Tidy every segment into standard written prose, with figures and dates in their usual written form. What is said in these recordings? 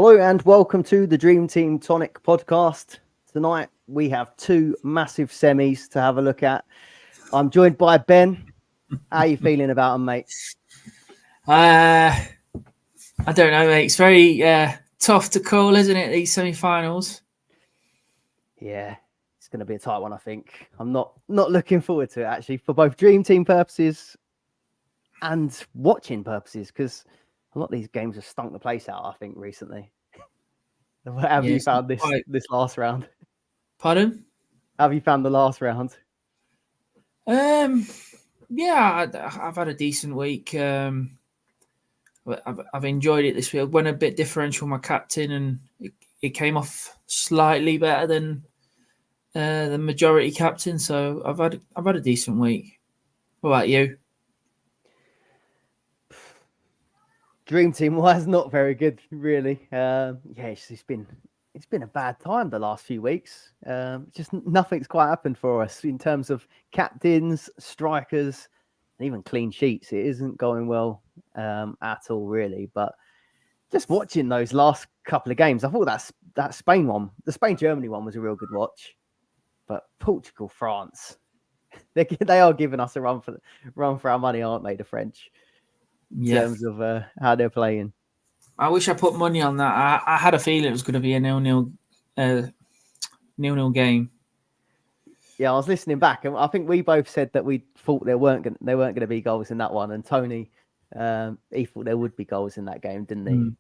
Hello and welcome to the Dream Team Tonic podcast. Tonight we have two massive semis to have a look at. I'm joined by Ben. How are you feeling about them, mate? I don't know, mate. It's very tough to call, isn't it, these semi-finals? Yeah, it's going to be a tight one, I think. I'm not looking forward to it, actually, for both Dream Team purposes and watching purposes, because a lot of these games have stunk the place out, I think, recently. How have you found this last round? Pardon? How have you found the last round? Yeah, I've had a decent week. I've enjoyed it this week. I went a bit differential my captain, and it came off slightly better than the majority captain. So I've had a decent week. What about you? Dream Team wise, not very good, really. It's been a bad time the last few weeks. Just nothing's quite happened for us in terms of captains, strikers, and even clean sheets. It isn't going well at all, really. But just watching those last couple of games, I thought that Spain one, the Spain-Germany one, was a real good watch. But Portugal, France, they are giving us a run for our money, aren't they? The French. In terms of how they're playing. I wish I put money on that. I had a feeling it was going to be a 0-0 game. Yeah, I was listening back, and I think we both said that we thought there weren't going to be goals in that one. And Tony, he thought there would be goals in that game, didn't he?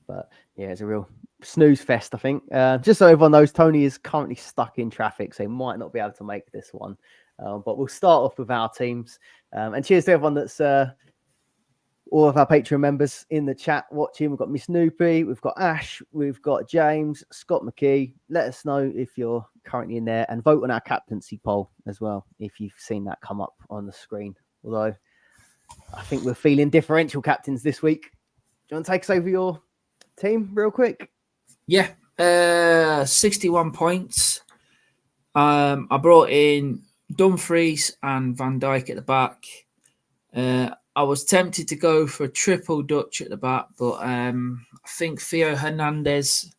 But yeah, it's a real snooze fest, I think. Just so everyone knows, Tony is currently stuck in traffic, so he might not be able to make this one. But we'll start off with our teams. And cheers to everyone that's all of our Patreon members in the chat watching. We've got Miss Noopy, we've got Ash, we've got James, Scott McKee. Let us know if you're currently in there, and vote on our captaincy poll as well if you've seen that come up on the screen. Although I think we're feeling differential captains this week. Do you want to take us over your team real quick? Yeah, 61 points. I brought in Dumfries and Van Dijk at the back. I was tempted to go for a triple Dutch at the back, but I think Theo Hernandez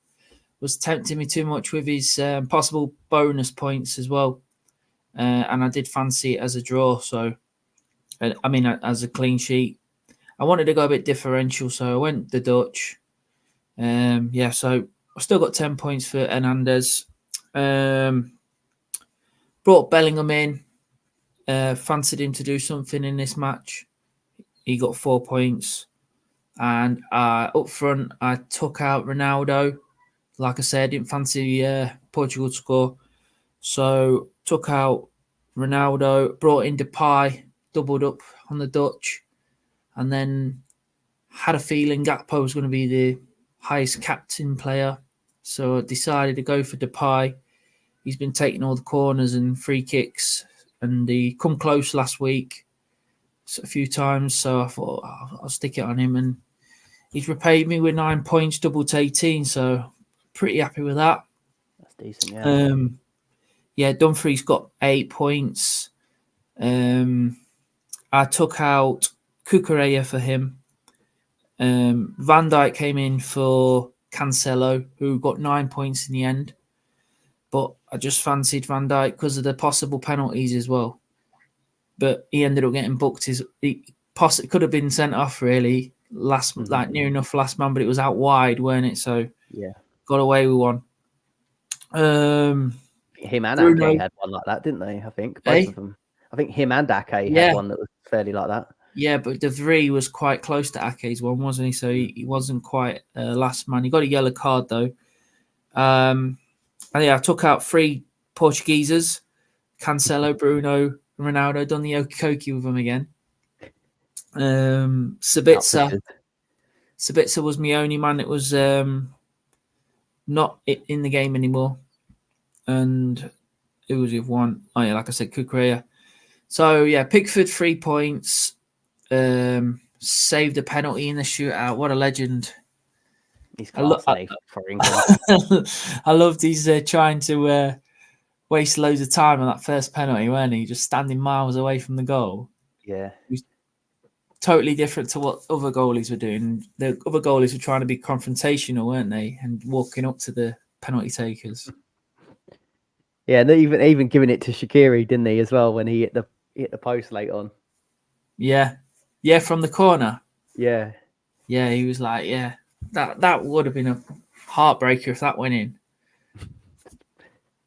was tempting me too much with his possible bonus points as well. And I did fancy it as a draw. So, as a clean sheet. I wanted to go a bit differential, so I went the Dutch. So I still got 10 points for Hernandez. Brought Bellingham in. Fancied him to do something in this match. He got 4 points. And up front, I took out Ronaldo. Like I said, I didn't fancy Portugal to score. So took out Ronaldo, brought in Depay, doubled up on the Dutch. And then had a feeling Gakpo was going to be the highest captain player. So I decided to go for Depay. He's been taking all the corners and free kicks. And he come close last week a few times, so I thought I'll stick it on him, and he's repaid me with 9 points, double to 18, so pretty happy with that. That's decent, yeah. Dumfries got 8 points. I took out Cucurella for him. Van Dijk came in for Cancelo, who got 9 points in the end, but I just fancied Van Dijk because of the possible penalties as well. But he ended up getting booked. He could have been sent off really near enough last man, but it was out wide, weren't it? So yeah, got away with one. Him and Ake had one like that, didn't they? I think both of them. I think him and Ake had one that was fairly like that. Yeah, but De Vries was quite close to Ake's one, wasn't he? So he wasn't quite last man. He got a yellow card though. And yeah, I took out 3 Portugueses: Cancelo, Bruno, Ronaldo. Done the okie with him again. Sabitzer was my only man that was not in the game anymore, and it was with one. Oh yeah, like I said, Cucurella. So yeah, Pickford 3 points. Saved a penalty in the shootout. What a legend! He's class for England. I loved he's trying to waste loads of time on that first penalty, weren't he? Just standing miles away from the goal. Yeah. totally different to what other goalies were doing. The other goalies were trying to be confrontational, weren't they? And walking up to the penalty takers. Yeah, and even giving it to Shaqiri, didn't he, as well, when he hit the post late on? Yeah, from the corner. Yeah, he was like, that would have been a heartbreaker if that went in.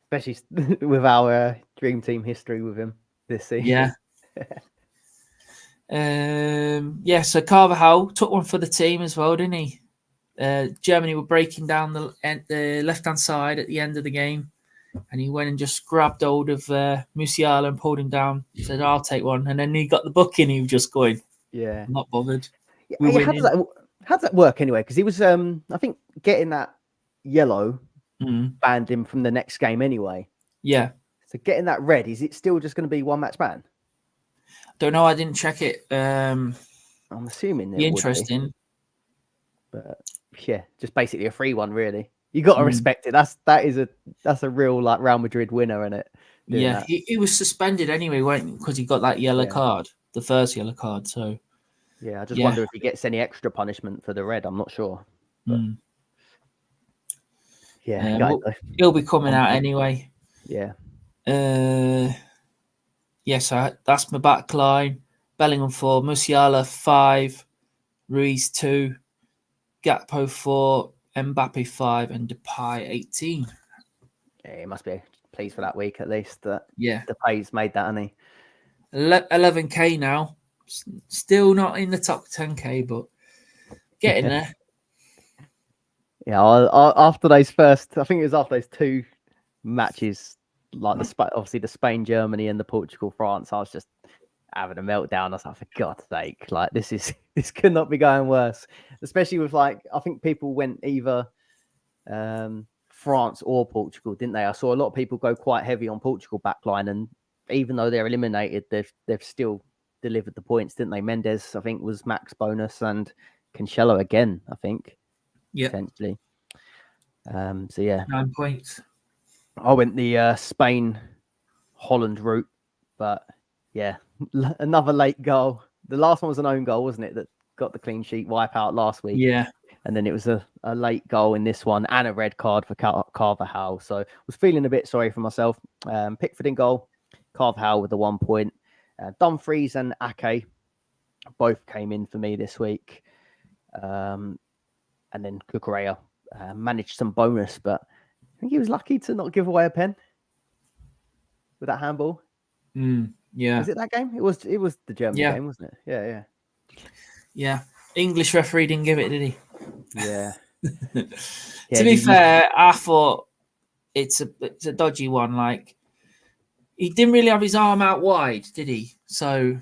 Especially with our dream team history with him this season. Yeah. So Carvajal took one for the team as well, didn't he? Germany were breaking down the left-hand side at the end of the game, and he went and just grabbed hold of Musiala and pulled him down. Said, "I'll take one," and then he got the booking. He was just going, "Yeah, I'm not bothered." Yeah, how does that work anyway? Because he was, I think, getting that yellow banned him from the next game anyway. Yeah. So getting that red, is it still just going to be one match ban? Don't know. I didn't check it. I'm assuming it interesting. Would be. But yeah, just basically a free one, really. You got to respect it. That's a real like Real Madrid winner, isn't it? Yeah, he was suspended anyway, because he got that yellow card, the first yellow card. So yeah, I just wonder if he gets any extra punishment for the red. I'm not sure. But... Yeah, he'll be coming out anyway. Yeah. So that's my back line. Bellingham 4, Musiala 5, Ruiz 2, Gakpo 4, Mbappe 5, and Depay 18. Yeah, he must be pleased for that week at least. Yeah, Depay's made that, hasn't he? 11k now. Still not in the top 10k, but getting there. Yeah, after those first, I think it was after those two matches, like obviously the Spain, Germany, and the Portugal, France, I was just having a meltdown. I was like, for God's sake, like this could not be going worse. Especially with I think people went either France or Portugal, didn't they? I saw a lot of people go quite heavy on Portugal backline, and even though they're eliminated, they've still delivered the points, didn't they? Mendes, I think, was max bonus, and Cancelo again, I think. Yeah, potentially. So yeah, 9 points. I went the Spain Holland route, but yeah, another late goal. The last one was an own goal, wasn't it? That got the clean sheet wipe out last week. Yeah, and then it was a late goal in this one and a red card for Carvajal. So I was feeling a bit sorry for myself. Pickford in goal, Carvajal with the 1 point. Dumfries and Ake both came in for me this week. And then Cucurella managed some bonus, but I think he was lucky to not give away a pen with that handball. Yeah. Was it that game? It was the German game, wasn't it? Yeah. English referee didn't give it, did he? Yeah. To be fair, I thought it's a dodgy one. Like, he didn't really have his arm out wide, did he? So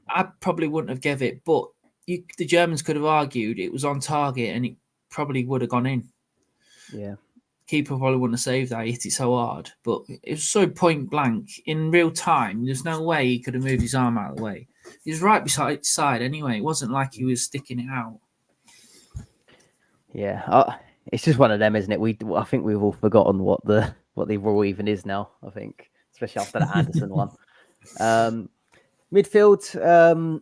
I probably wouldn't have give it, but the Germans could have argued it was on target and it probably would have gone in. Yeah. Keeper probably wouldn't have saved that. He hit it so hard, but it was so point blank in real time. There's no way he could have moved his arm out of the way. He was right beside his side anyway. It wasn't like he was sticking it out. Yeah, it's just one of them, isn't it? I think we've all forgotten what the rule even is now. I think, especially after the Anderson one. Midfield.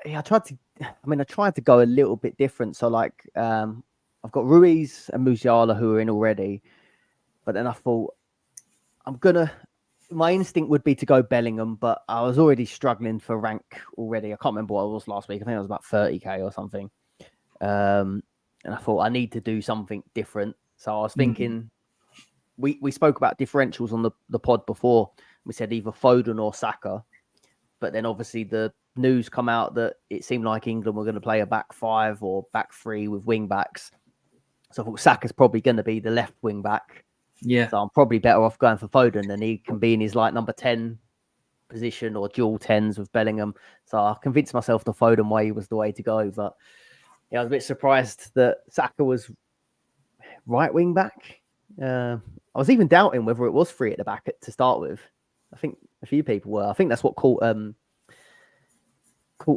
I tried to go a little bit different. So I've got Ruiz and Musiala who are in already, but then I thought my instinct would be to go Bellingham, but I was already struggling for rank already. I can't remember what I was last week. I think it was about 30k or something. And I thought I need to do something different. So I was thinking, we spoke about differentials on the pod before. We said either Foden or Saka, but then obviously the news come out that it seemed like England were going to play a back 5 or back 3 with wing backs. So I thought Saka's probably going to be the left wing back. Yeah. So I'm probably better off going for Foden, and he can be in his number 10 position or dual 10s with Bellingham. So I convinced myself the Foden way was the way to go. But yeah, I was a bit surprised that Saka was right wing back. I was even doubting whether it was free at the back to start with. I think a few people were. I think that's what caught the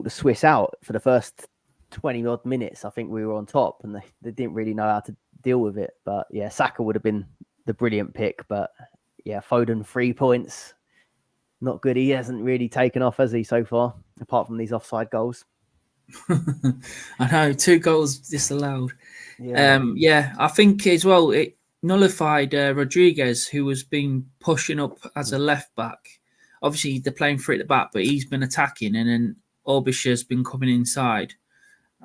Swiss out for the first 20 odd minutes. I think we were on top and they didn't really know how to deal with it. But yeah, Saka would have been the brilliant pick. But yeah, Foden 3 points. Not good. He hasn't really taken off, has he, so far, apart from these offside goals? I know, 2 goals disallowed. Yeah. I think as well it nullified Rodriguez, who was been pushing up as a left back. Obviously, they're playing 3 at the back, but he's been attacking, and then Orbischer's been coming inside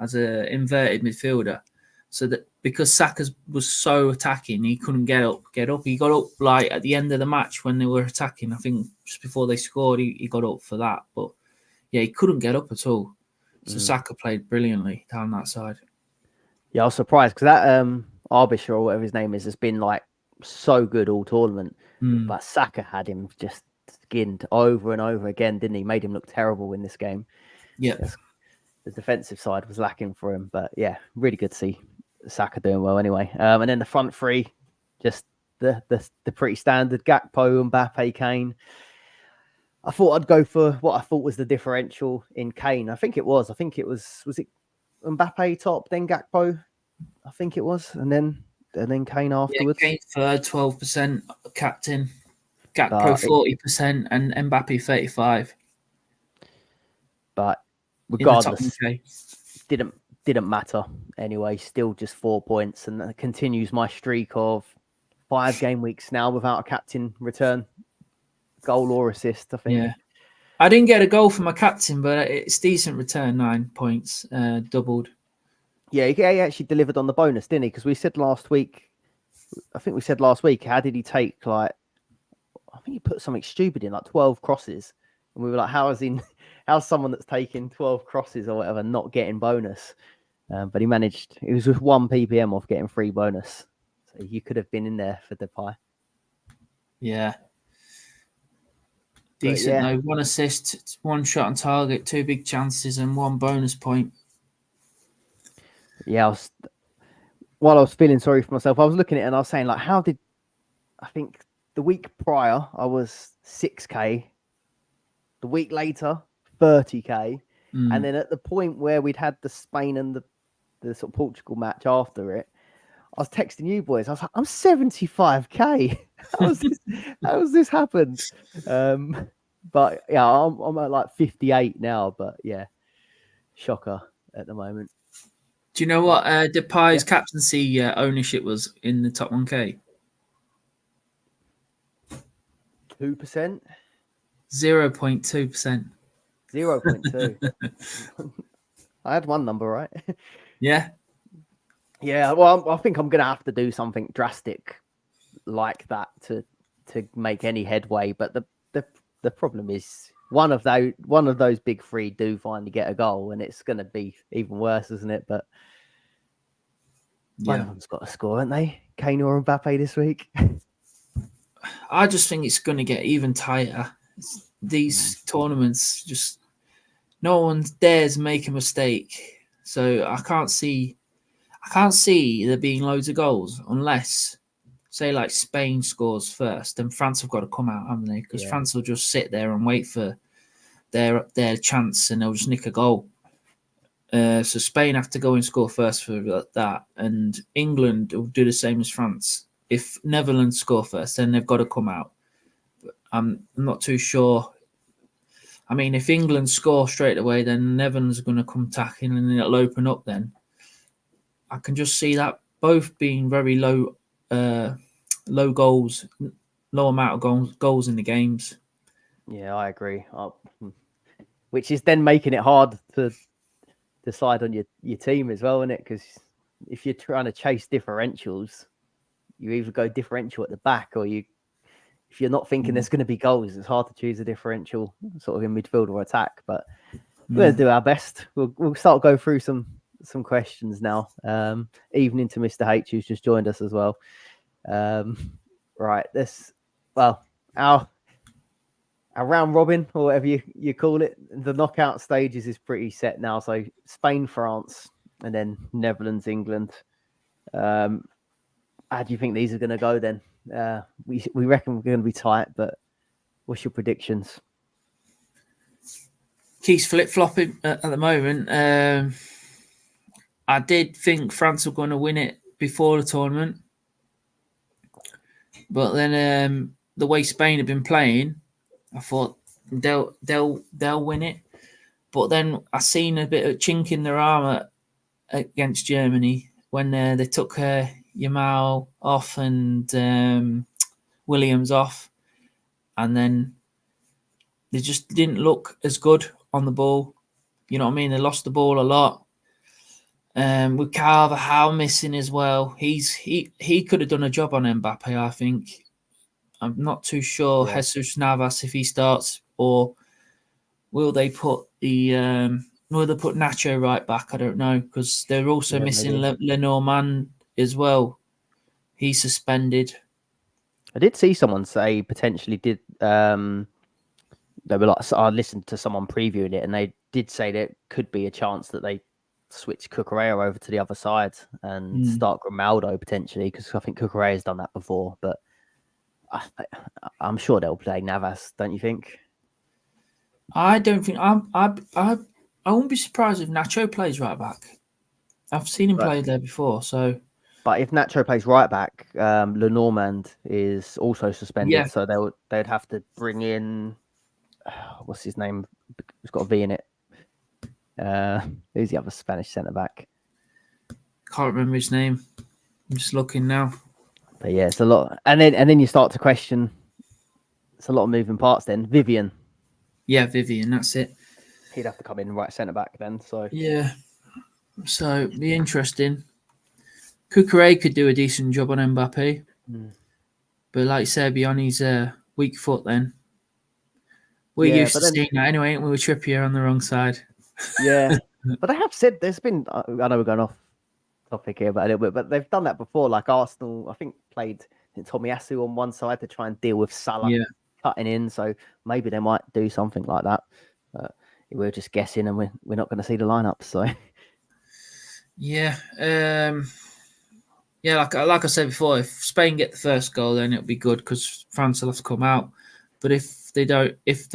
as an inverted midfielder. So that because Saka was so attacking, he couldn't get up. He got up like at the end of the match when they were attacking. I think just before they scored, he got up for that. But yeah, he couldn't get up at all. So Saka played brilliantly down that side. Yeah, I was surprised because that Arbisher or whatever his name is has been like so good all tournament. But Saka had him just skinned over and over again, didn't he? Made him look terrible in this game. Yeah. The defensive side was lacking for him. But yeah, really good to see Saka doing well anyway. And then the front 3, just the pretty standard Gakpo, Mbappe, Kane. I thought I'd go for what I thought was the differential in Kane. I think it was it Mbappe top, then Gakpo, I think it was, and then Kane afterwards. Yeah, Kane third, 12%, captain. Gakpo 40% and Mbappe 35%. But regardless, didn't matter anyway. Still just 4 points, and that continues my streak of 5 game weeks now without a captain return, goal or assist. I think. Yeah, I didn't get a goal for my captain, but it's decent return. 9 points, doubled. Yeah, he actually delivered on the bonus, didn't he? Because we said last week, how did he take like? I think he put something stupid in, like 12 crosses, and we were like, how's someone that's taking 12 crosses or whatever not getting bonus? But he managed. It was with 1 ppm off getting free bonus, so you could have been in there for Depay. Yeah, decent though. 1 assist, 1 shot on target, 2 big chances, and 1 bonus point. Yeah, while I was feeling sorry for myself, I was looking at it and I was saying, like, I think the week prior I was 6k, the week later 30k, and then at the point where we'd had the Spain and the sort of Portugal match after it, I was texting you boys. I was like, I'm 75k. How has this happened? But yeah, I'm at like 58 now. But yeah, shocker at the moment. Do you know what Depay's captaincy ownership was in the top 1k? 2%. 0.2%. 0.2. I had one number right. Yeah. Yeah. Well, I think I'm gonna have to do something drastic like that to make any headway. But the problem is one of those big 3 do finally get a goal, and it's gonna be even worse, isn't it? But one of them's got a score, haven't they? Kane or Mbappe this week. I just think it's going to get even tighter. These tournaments, just no one dares make a mistake. So I can't see there being loads of goals unless, say, like Spain scores first, then France have got to come out, haven't they? Because France will just sit there and wait for their chance, and they'll just nick a goal. So Spain have to go and score first for that, and England will do the same as France. If Netherlands score first, then they've got to come out. But I'm not too sure. I mean, if England score straight away, then Netherlands are going to come tacking, and it'll open up. Then I can just see that both being very low goals, low amount of goals in the games. Yeah, I agree. Which is then making it hard to decide on your team as well, isn't it? Because if you're trying to chase differentials, you either go differential at the back, or if you're not thinking there's going to be goals, it's hard to choose a differential sort of in midfield or attack. But we're going to do our best. We'll start go through some questions now. Evening to Mr. H, who's just joined us as well. Right, our round robin, or whatever you call it, the knockout stages is pretty set now. So Spain, France, and then Netherlands, England. How do you think these are going to go then? We reckon we're going to be tight, but what's your predictions? Keith's flip-flopping at the moment. I did think France were going to win it before the tournament, but then the way Spain have been playing, I thought they'll win it. But then I seen a bit of chink in their armour against Germany when they took Yamal off and Williams off, and then they just didn't look as good on the ball. You know what I mean? They lost the ball a lot. With Carvajal missing as well, he could have done a job on Mbappe. I think. I'm not too sure Jesus Navas if he starts, or will they put Nacho right back? I don't know, because they're also missing Lenormand as well. He's suspended. I did see someone say potentially did. They were like, I listened to someone previewing it, and they did say there could be a chance that they switch Cucurella over to the other side and start Grimaldo potentially, because I think Cucurella's done that before. But I'm sure they'll play Navas, don't you think? I don't think I won't be surprised if Nacho plays right back. I've seen him play there before, so. But if Nacho plays right back, Lenormand is also suspended, so they'd have to bring in what's his name? He's got a V in it. Who's the other Spanish centre back? Can't remember his name. I'm just looking now. But yeah, it's a lot, and then you start to question. It's a lot of moving parts. Then Vivian. Yeah, Vivian. That's it. He'd have to come in right centre back then. So yeah, so be interesting. Cucurella could do a decent job on Mbappe, but like you said, be on his weak foot. Then we're used to seeing that anyway, ain't we? With Trippier on the wrong side. Yeah, but they have said there's been. I know we're going off topic here, but a little bit. But they've done that before. Like Arsenal, I think played Tomiyasu on one side to try and deal with Salah cutting in. So maybe they might do something like that. But we're just guessing, and we're not going to see the lineup. So yeah, like I said before, if Spain get the first goal, then it'll be good because France will have to come out. But if they don't, if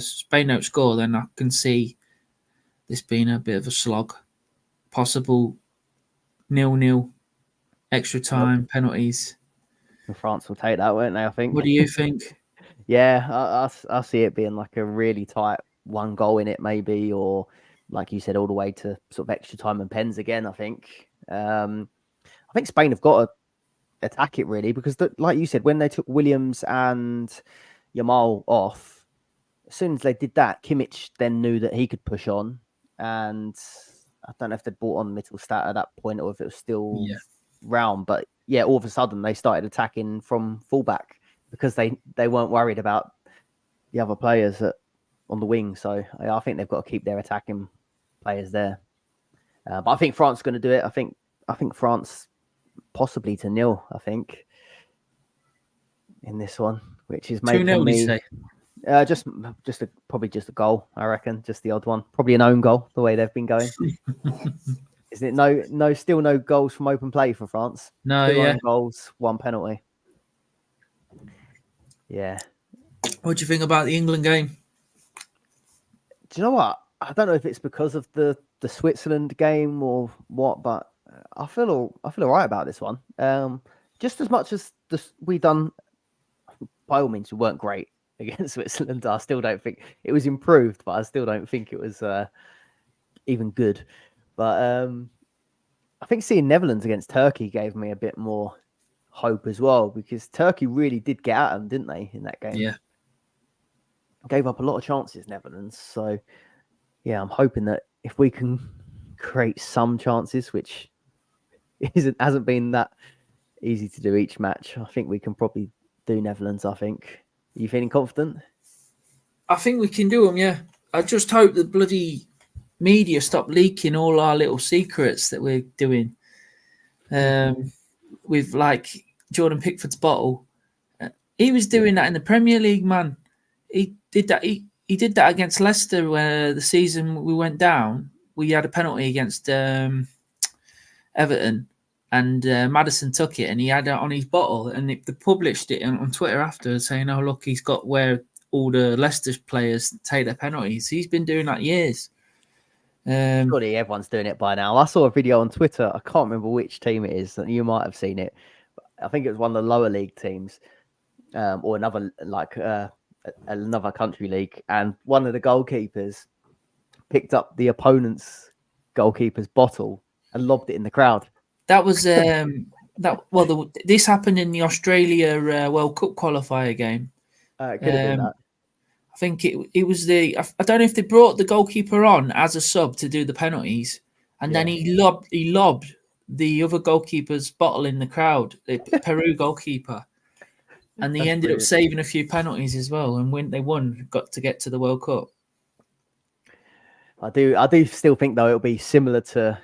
Spain don't score, then I can see this being a bit of a slog. Possible 0-0, extra time, penalties. France will take that, won't they? I think. What do you think? Yeah, I see it being like a really tight one goal in it, maybe, or like you said, all the way to sort of extra time and pens again. I think Spain have got to attack it really, because like you said, when they took Williams and Yamal off, as soon as they did that, Kimmich then knew that he could push on, and I don't know if they brought on Mittelstadt at that point or if it was still round, but yeah, all of a sudden they started attacking from fullback because they weren't worried about the other players on the wing. So I think they've got to keep their attacking players there. But I think France is going to do it. I think France possibly to 0. I think in this one, which is maybe 2-0. You say? Probably just a goal. I reckon, just the odd one. Probably an own goal. The way they've been going, isn't it? Still no goals from open play for France. No, 2 own goals, 1 penalty. Yeah. What do you think about the England game? Do you know what? I don't know if it's because of the Switzerland game or what, but I feel all right about this one. Just as much as we done, by all means, we weren't great against Switzerland. I still don't think it was improved, but I still don't think it was even good. But I think seeing Netherlands against Turkey gave me a bit more hope as well, because Turkey really did get at them, didn't they, in that game? Yeah. Gave up a lot of chances, Netherlands. So, yeah, I'm hoping that if we can create some chances, which hasn't been that easy to do each match, I think we can probably do Netherlands, I think. Are you feeling confident? I think we can do them, yeah. I just hope the bloody media stop leaking all our little secrets that we're doing. With like Jordan Pickford's bottle. He was doing that in the Premier League, man. He did that. He did that against Leicester where the season we went down. We had a penalty against Everton, and Maddison took it and he had it on his bottle, and they published it on Twitter after, saying, "Oh, look, he's got where all the Leicester players take their penalties." He's been doing that years. Surely everyone's doing it by now. I saw a video on Twitter. I can't remember which team it is, and you might have seen it. I think it was one of the lower league teams, or another another country league, and one of the goalkeepers picked up the opponent's goalkeeper's bottle and lobbed it in the crowd. That was this happened in the Australia World Cup qualifier game. It could have been that. I think it was I don't know if they brought the goalkeeper on as a sub to do the penalties, and then he lobbed the other goalkeeper's bottle in the crowd, the Peru goalkeeper, and they ended up saving a few penalties as well. And when they won, got to get to the World Cup. I do still think though it'll be similar to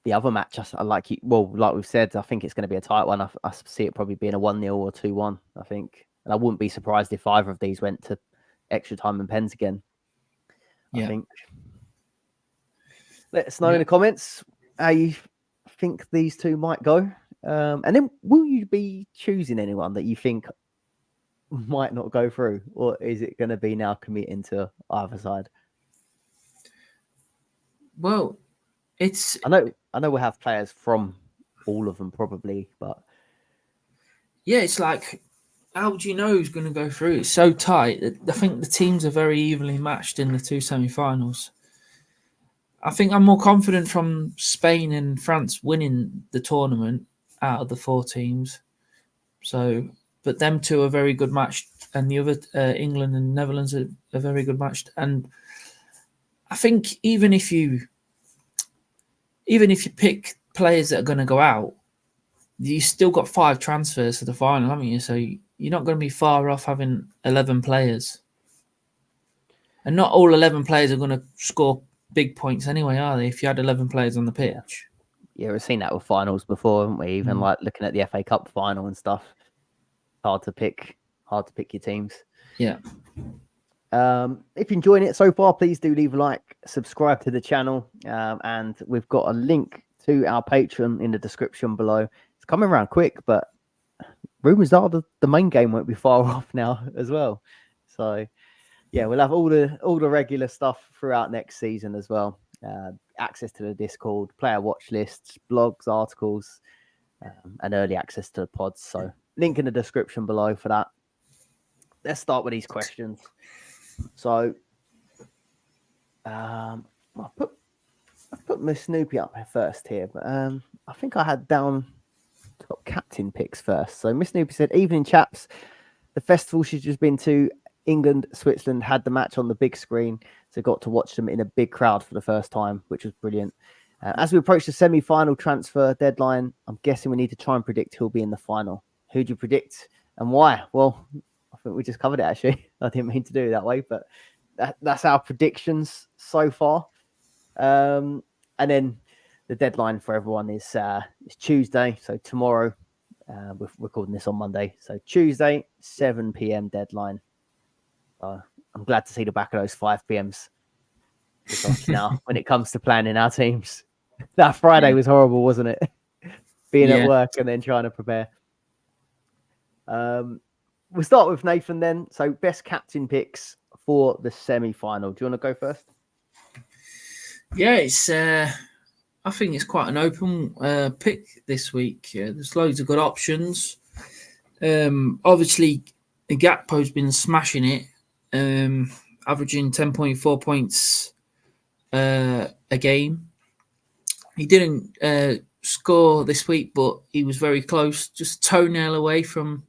the other match. Like we've said, I think it's going to be a tight one. I see it probably being a 1-0 or 2-1. I think, and I wouldn't be surprised if either of these went to extra time and pens again. I think. Let us know in the comments how you think these two might go, and then will you be choosing anyone that you think might not go through, or is it going to be now committing to either side? Well, I know we'll have players from all of them probably, but yeah, it's like, how do you know who's going to go through? It's so tight. I think the teams are very evenly matched in the two semi-finals. I think I'm more confident from Spain and France winning the tournament out of the 4 teams. So, but them two are very good matched, and the other England and Netherlands are very good matched. And I think even if you pick players that are going to go out, you still got 5 transfers to the final, haven't you? So you're not going to be far off having 11 players. And not all 11 players are going to score big points anyway, are they? If you had 11 players on the pitch. Yeah, we've seen that with finals before, haven't we? Even like looking at the FA Cup final and stuff. Hard to pick your teams. Yeah. If you're enjoying it so far, please do leave a like, subscribe to the channel, and we've got a link to our Patreon in the description below. It's coming around quick, but rumours are the main game won't be far off now as well. So yeah, we'll have all the regular stuff throughout next season as well. Access to the Discord, player watch lists, blogs, articles, and early access to the pods. So link in the description below for that. Let's start with these questions. So I put Miss Snoopy up first here, but I think I had down top captain picks first. So Miss Snoopy said, "Evening chaps, the festival she's just been to, England, Switzerland, had the match on the big screen, so got to watch them in a big crowd for the first time, which was brilliant. As we approach the semi-final transfer deadline, I'm guessing we need to try and predict who'll be in the final. Who do you predict and why?" Well, I think we just covered it actually. I didn't mean to do it that way, but that's our predictions so far. And then the deadline for everyone is Tuesday, so tomorrow. We're recording this on Monday, so Tuesday, 7 p.m. deadline. I'm glad to see the back of those 5 p.m s now when it comes to planning our teams. That Friday was horrible, wasn't it? Being at work and then trying to prepare. We'll start with Nathan then. So best captain picks for the semi-final. Do you want to go first? Yeah, it's. I think it's quite an open pick this week. There's loads of good options. Obviously, Gakpo's been smashing it, averaging 10.4 points a game. He didn't score this week, but he was very close, just toenail away from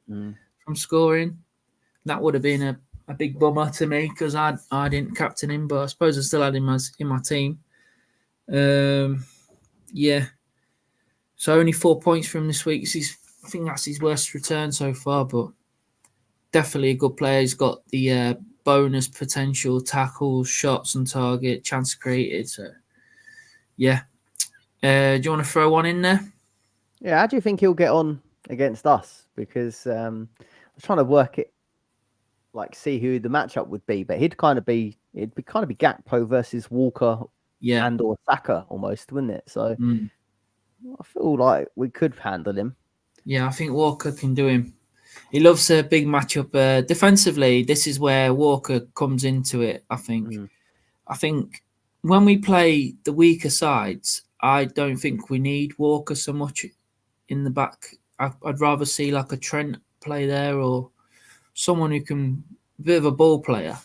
scoring. That would have been a big bummer to me because I didn't captain him, but I suppose I still had him in my team. Yeah. So only 4 points from this week. I think that's his worst return so far, but definitely a good player. He's got the bonus potential, tackles, shots on target, chance created. So, yeah. Do you want to throw one in there? Yeah, how do you think he'll get on against us? Because I was trying to work it, like see who the matchup would be, but it'd kind of be Gakpo versus Walker, and or Saka almost, wouldn't it? So I feel like we could handle him. Yeah, I think Walker can do him. He loves a big matchup. Defensively, this is where Walker comes into it, I think. I think when we play the weaker sides, I don't think we need Walker so much in the back. I'd rather see like a Trent play there or someone who can, a bit of a ball player.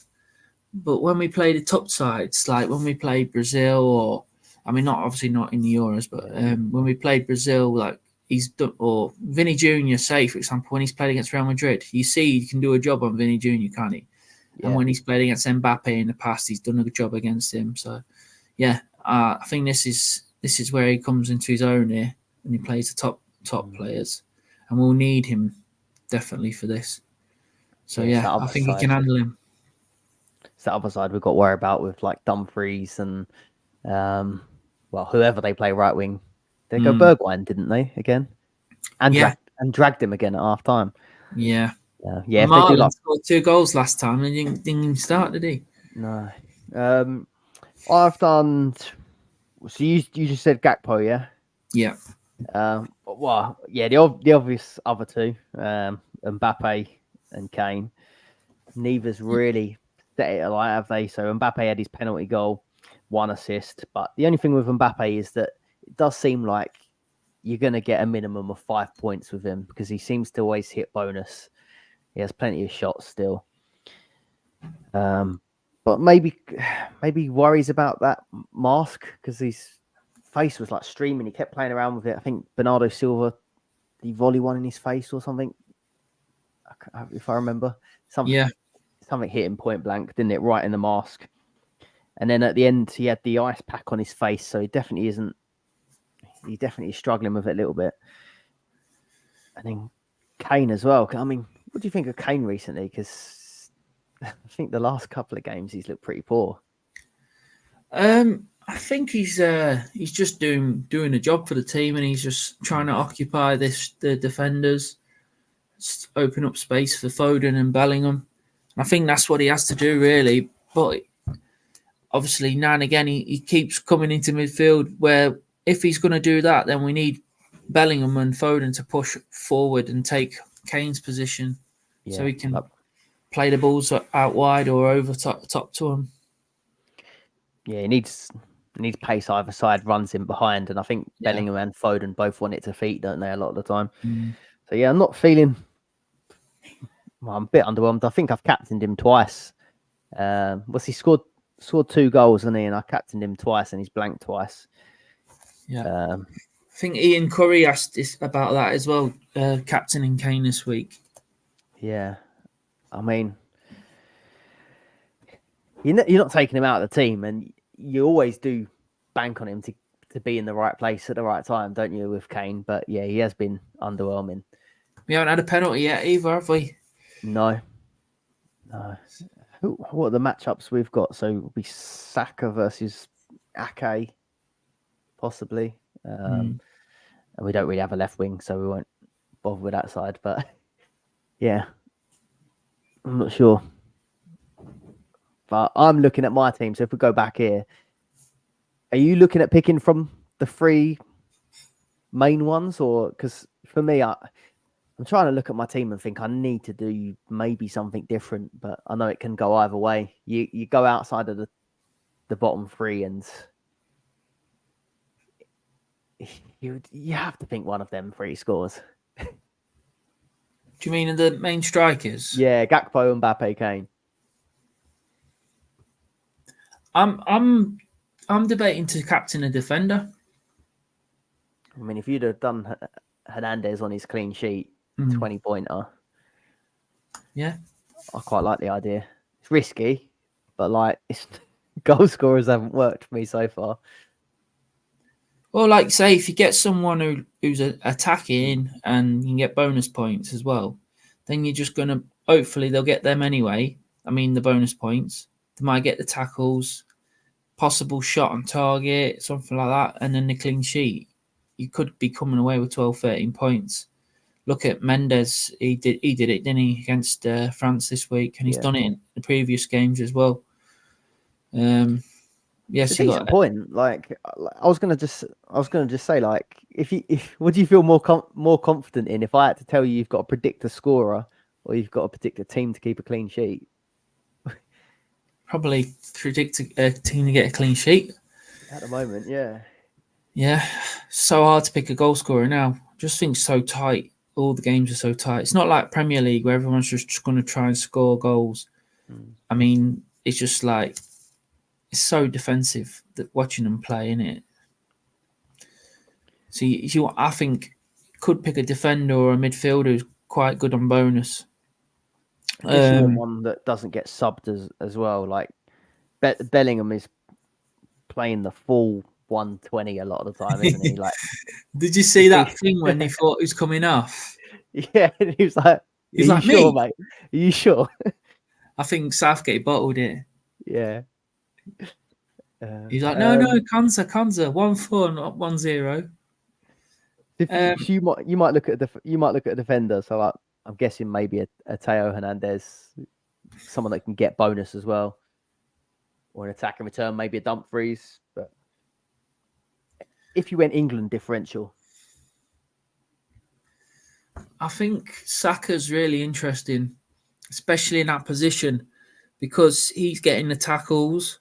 But when we play the top sides, like when we play Brazil, or I mean, obviously not in the Euros, but when we played Brazil, like he's done, or Vinny Junior, say for example, when he's played against Real Madrid, you see he can do a job on Vinny Junior, can't he? Yeah. And when he's played against Mbappe in the past, he's done a good job against him. So, yeah, I think this is where he comes into his own here, and he plays the top players, and we'll need him definitely for this. So yeah, I think he can handle him. It's the other side we've got to worry about with like Dumfries and whoever they play right wing. They go Bergwijn, didn't they, again? And dragged him again at half time. Yeah. Yeah. Marlon scored 2 goals last time and didn't even start, did he? No. I've done. So you just said Gakpo, yeah? Yeah. The obvious other two, Mbappe and Kane. Neither's really set it alight, have they? So Mbappe had his penalty goal, 1 assist. But the only thing with Mbappe is that it does seem like you're going to get a minimum of 5 points with him because he seems to always hit bonus. He has plenty of shots still. But maybe worries about that mask because his face was like streaming. He kept playing around with it. I think Bernardo Silva, the volley one in his face or something, if I remember. Something hit him point blank, didn't it? Right in the mask. And then at the end, he had the ice pack on his face, so he definitely isn't. He definitely is struggling with it a little bit. And then Kane as well. I mean, what do you think of Kane recently? Because I think the last couple of games he's looked pretty poor. I think he's just doing a job for the team, and he's just trying to occupy the defenders, open up space for Foden and Bellingham. I think that's what he has to do, really. But obviously, now and again, he keeps coming into midfield where if he's going to do that, then we need Bellingham and Foden to push forward and take Kane's position so he can play the balls out wide or over top to him. Yeah, he needs pace either side, runs in behind. And I think Bellingham and Foden both want it to feet, don't they, a lot of the time? So, I'm not feeling... Well, I'm a bit underwhelmed. I think I've captained him twice. He scored 2 goals, hasn't he? And I captained him twice, and he's blanked twice. Yeah, I think Ian Curry asked about that as well, captaining Kane this week. Yeah, I mean, you're not taking him out of the team, and you always do bank on him to be in the right place at the right time, don't you, with Kane? But yeah, he has been underwhelming. We haven't had a penalty yet either, have we? No. What are the matchups we've got? So it'll be Saka versus Ake, possibly. And we don't really have a left wing, so we won't bother with that side. But yeah, I'm not sure. But I'm looking at my team. So if we go back here, are you looking at picking from the 3 main ones? Or because for me, I'm trying to look at my team and think I need to do maybe something different, but I know it can go either way. You go outside of the bottom 3 and you have to think one of them 3 scores. Do you mean the main strikers? Yeah, Gakpo, Mbappe, Kane. I'm debating to captain a defender. I mean, if you'd have done Hernandez on his clean sheet, 20-pointer. Yeah. I quite like the idea. It's risky, but goal scorers haven't worked for me so far. Well, like say, if you get someone who's attacking and you can get bonus points as well, then you're just going to, hopefully they'll get them anyway. I mean, the bonus points. They might get the tackles, possible shot on target, something like that, and then the clean sheet. You could be coming away with 12, 13 points. Look at Mendes. He did it, didn't he, against France this week? And he's done it in the previous games as well. Yes, it's a decent point. Like I was gonna just say, like, if would you feel more confident in if I had to tell you you've got to predict a scorer or you've got to predict a team to keep a clean sheet? Probably predict a team to get a clean sheet at the moment. Yeah. Yeah, so hard to pick a goal scorer now. Just think so tight. All the games are so tight. It's not like Premier League where everyone's just going to try and score goals. I mean, it's just like it's so defensive that watching them play in it. So I think could pick a defender or a midfielder who's quite good on bonus. Unless you want one that doesn't get subbed as well. Like Bellingham is playing the full 120 a lot of the time, isn't he? Like, did you see that thing when he thought he was coming off? Yeah, he was like, He's "Are like, you sure, me? mate? Are you sure?" I think Southgate bottled it. Yeah. He's like, no, Konza, 1-4, not 1-0. You might look at a defender. So I'm guessing maybe a Teo Hernandez, someone that can get bonus as well, or an attack and return, maybe a Dumfries. But if you went England differential, I think Saka's really interesting, especially in that position, because he's getting the tackles,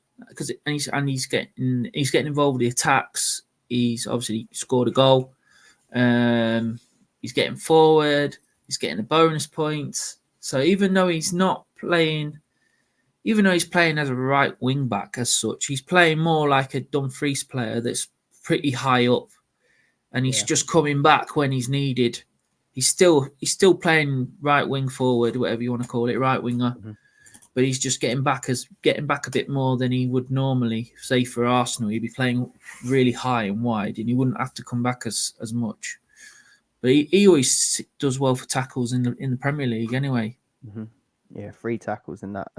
and he's getting involved with the attacks. He's obviously scored a goal. He's getting forward. He's getting the bonus points. So even though he's playing as a right wing back as such, he's playing more like a Dumfries player that's pretty high up, and he's just coming back when he's needed. He's still playing right wing forward, whatever you want to call it, right winger. Mm-hmm. But he's just getting back a bit more than he would normally. Say for Arsenal, he'd be playing really high and wide, and he wouldn't have to come back as much. But he always does well for tackles in the Premier League anyway. Mm-hmm. Yeah, 3 tackles in that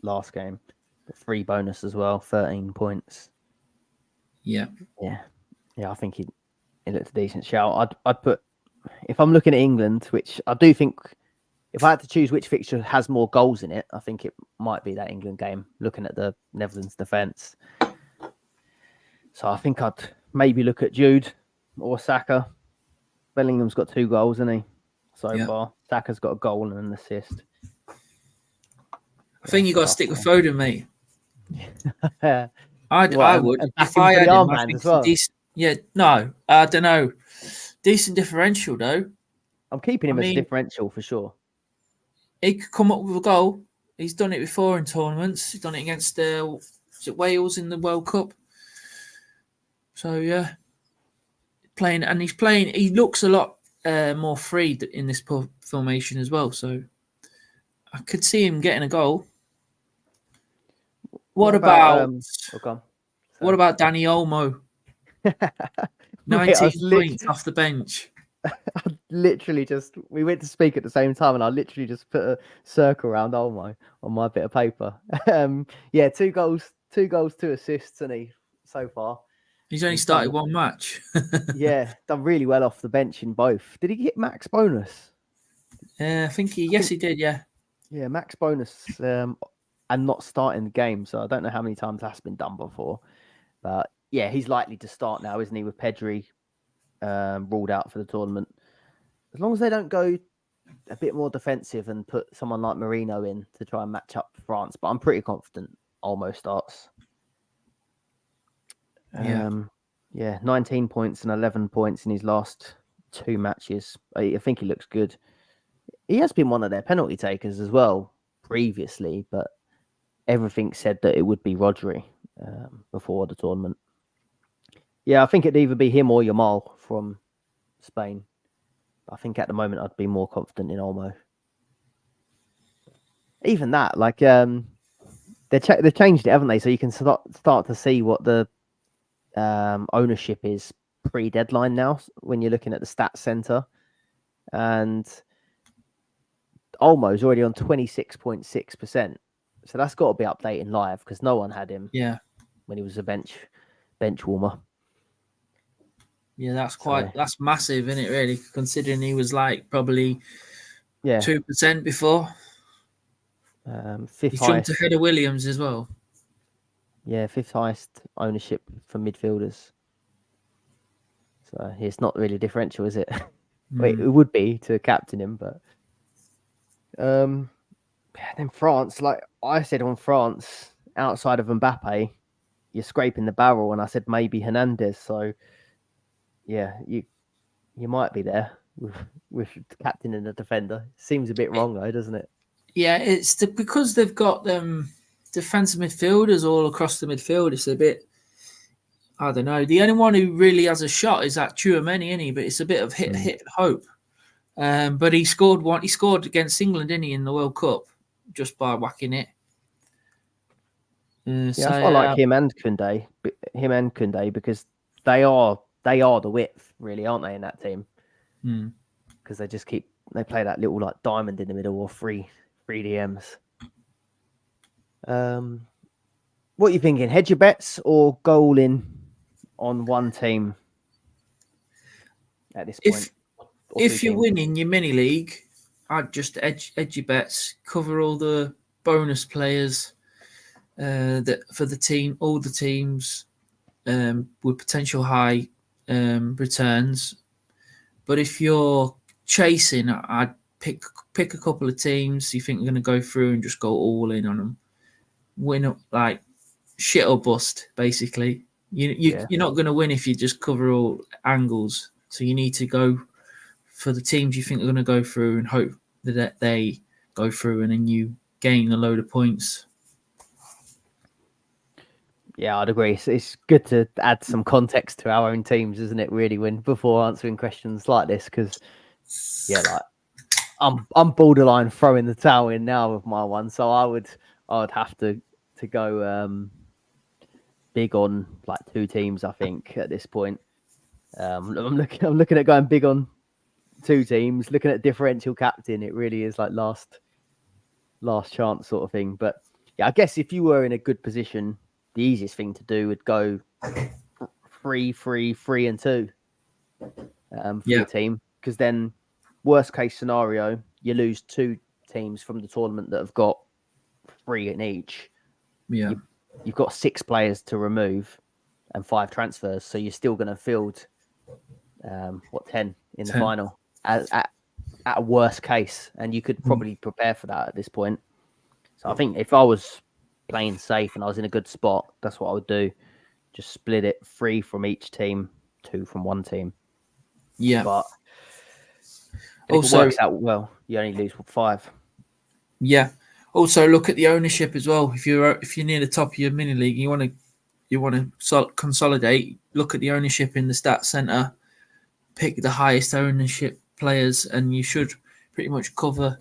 last game, but 3 bonus as well, 13 points. Yeah. I think he looks a decent shout. I'd put, if I'm looking at England, which I do think, if I had to choose which fixture has more goals in it, I think it might be that England game, looking at the Netherlands defence. So I think I'd maybe look at Jude or Saka. Bellingham's got 2 goals, hasn't he, so far? Saka's got a goal and an assist. I think you got to stick with Foden, mate. I would. If I had him, I think as well. No, I don't know. Decent differential, though. I'm keeping him as a differential for sure. He could come up with a goal. He's done it before in tournaments. He's done it against Wales in the World Cup. So, yeah. He looks a lot more free in this formation as well. So, I could see him getting a goal. What about Danny Olmo? 19 points off the bench. We went to speak at the same time, and I literally just put a circle around Olmo on my bit of paper. 2 goals, 2 assists, and he so far. He's only started 1 match. Done really well off the bench in both. Did he get max bonus? I think he did. Yeah, max bonus, and not starting the game. So I don't know how many times that's been done before, but he's likely to start now, isn't he? With Pedri ruled out for the tournament. As long as they don't go a bit more defensive and put someone like Marino in to try and match up France, but I'm pretty confident Olmo starts. 19 points and 11 points in his last 2 matches. I think he looks good. He has been one of their penalty takers as well previously, but everything said that it would be Rodri before the tournament. I think it'd either be him or Yamal from Spain. I think at the moment I'd be more confident in Olmo. Even that, like, they've changed it, haven't they? So you can start to see what the ownership is pre-deadline now when you're looking at the stats center, and Olmo's already on 26.6%. So that's got to be updating live because no one had him. When he was a bench warmer. That's massive, isn't it? Really, considering he was like probably 2% before. 5th he highest. jumped ahead of Williams as well. 5th highest ownership for midfielders. So it's not really differential, is it? Wait, it would be to captain him, but then France, like I said on France, outside of Mbappe, you're scraping the barrel, and I said maybe Hernandez. So you might be there with captain and a defender. Seems a bit wrong though, doesn't it? It's because they've got defensive midfielders all across the midfield. It's a bit, I don't know. The only one who really has a shot is that Tchouaméni, isn't he? But it's a bit of hit and hope. But he scored one. He scored against England, didn't he, in the World Cup, just by whacking it. Yeah, I like him and Koundé, because they are the width, really, aren't they, in that team? Because they play that little like diamond in the middle or three DMs. What are you thinking? Hedge your bets or go all in on one team at this point? If you're winning your mini league, I'd just edge your bets, cover all the bonus players that for the team, all the teams with potential high returns. But if you're chasing, I'd pick a couple of teams you think are going to go through and just go all in on them. Win up like shit or bust, basically. You're not going to win if you just cover all angles. So you need to go for the teams you think are going to go through and hope that they go through, and then you gain a load of points. Yeah, I'd agree. It's good to add some context to our own teams, isn't it? Really, before answering questions like this, because like I'm borderline throwing the towel in now with my one, so I would have to go big on like two teams. I think at this point, I'm looking at going big on two teams. Looking at differential captain, it really is like last chance sort of thing. But yeah, I guess if you were in a good position, the easiest thing to do would go 3-3-3-2 for your team, because then worst case scenario, you lose two teams from the tournament that have got 3 in each. Yeah, you've got 6 players to remove and 5 transfers, so you're still going to field 10 in the final at a worst case, and you could probably prepare for that at this point. So I think if I was playing safe and I was in a good spot, that's what I would do. Just split it 3 from each team, 2 from one team. Yeah. But also, if it works out well, you only lose 5. Yeah. Also, look at the ownership as well. If you're near the top of your mini league, you want to consolidate. Look at the ownership in the stats center. Pick the highest ownership players, and you should pretty much cover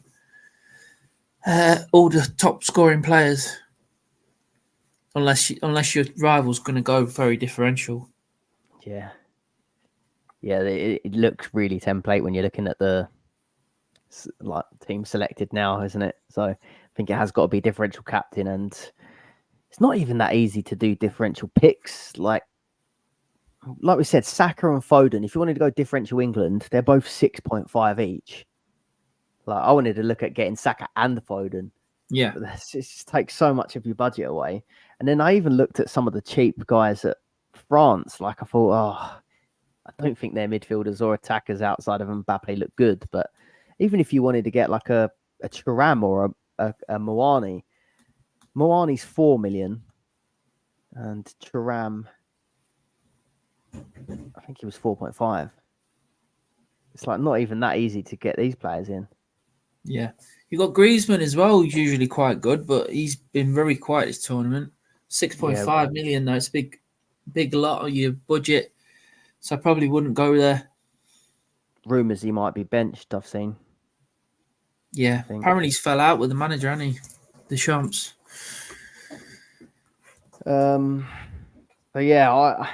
all the top scoring players. Unless your rival's going to go very differential. Yeah. It looks really template when you're looking at the like team selected now, isn't it? So I think it has got to be differential captain, and it's not even that easy to do differential picks. Like we said, Saka and Foden. If you wanted to go differential England, they're both 6.5 each. Like I wanted to look at getting Saka and Foden. Yeah, but it just takes so much of your budget away. And then I even looked at some of the cheap guys at France. Like I thought, I don't think their midfielders or attackers outside of Mbappe look good. But even if you wanted to get like a Thuram or a Moani, Moani's 4 million, and Thuram, I think he was 4.5. It's like not even that easy to get these players in. Yeah. You got Griezmann as well, who's usually quite good, but he's been very quiet this tournament. 6.5 million though, it's a big lot of your budget. So I probably wouldn't go there. Rumours he might be benched, I've seen. Yeah. Apparently he's fell out with the manager, hasn't he? Deschamps. But yeah,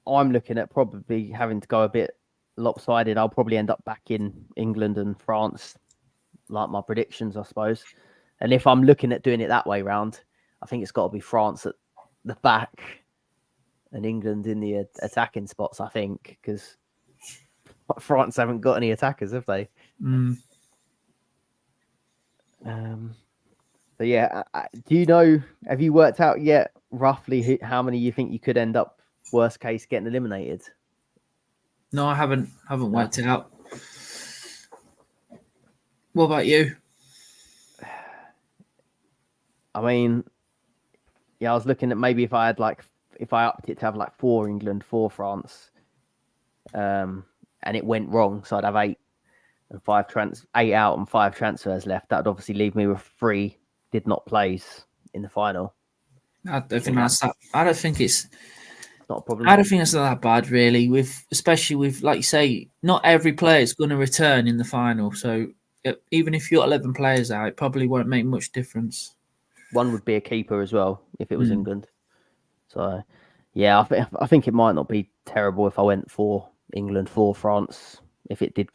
I'm looking at probably having to go a bit lopsided. I'll probably end up back in England and France, like my predictions, I suppose. And if I'm looking at doing it that way round, I think it's got to be France at the back and England in the attacking spots, I think, because France haven't got any attackers, have they? But yeah, do you know, have you worked out yet roughly how many you think you could end up, worst case, getting eliminated? No, I haven't worked it out. What about you? I mean, yeah, I was looking at maybe if I upped it to have like 4 England, 4 France, and it went wrong, so I'd have 8 out and 5 transfers left. That would obviously leave me with 3 did not plays in the final. I don't think that's that. I don't think it's not a problem. I don't think it's not that bad, really. Especially with, like you say, not every player is going to return in the final. So even if you're 11 players out, it probably won't make much difference. One would be a keeper as well if it was England. So, yeah, I think it might not be terrible if I went for England for France if it did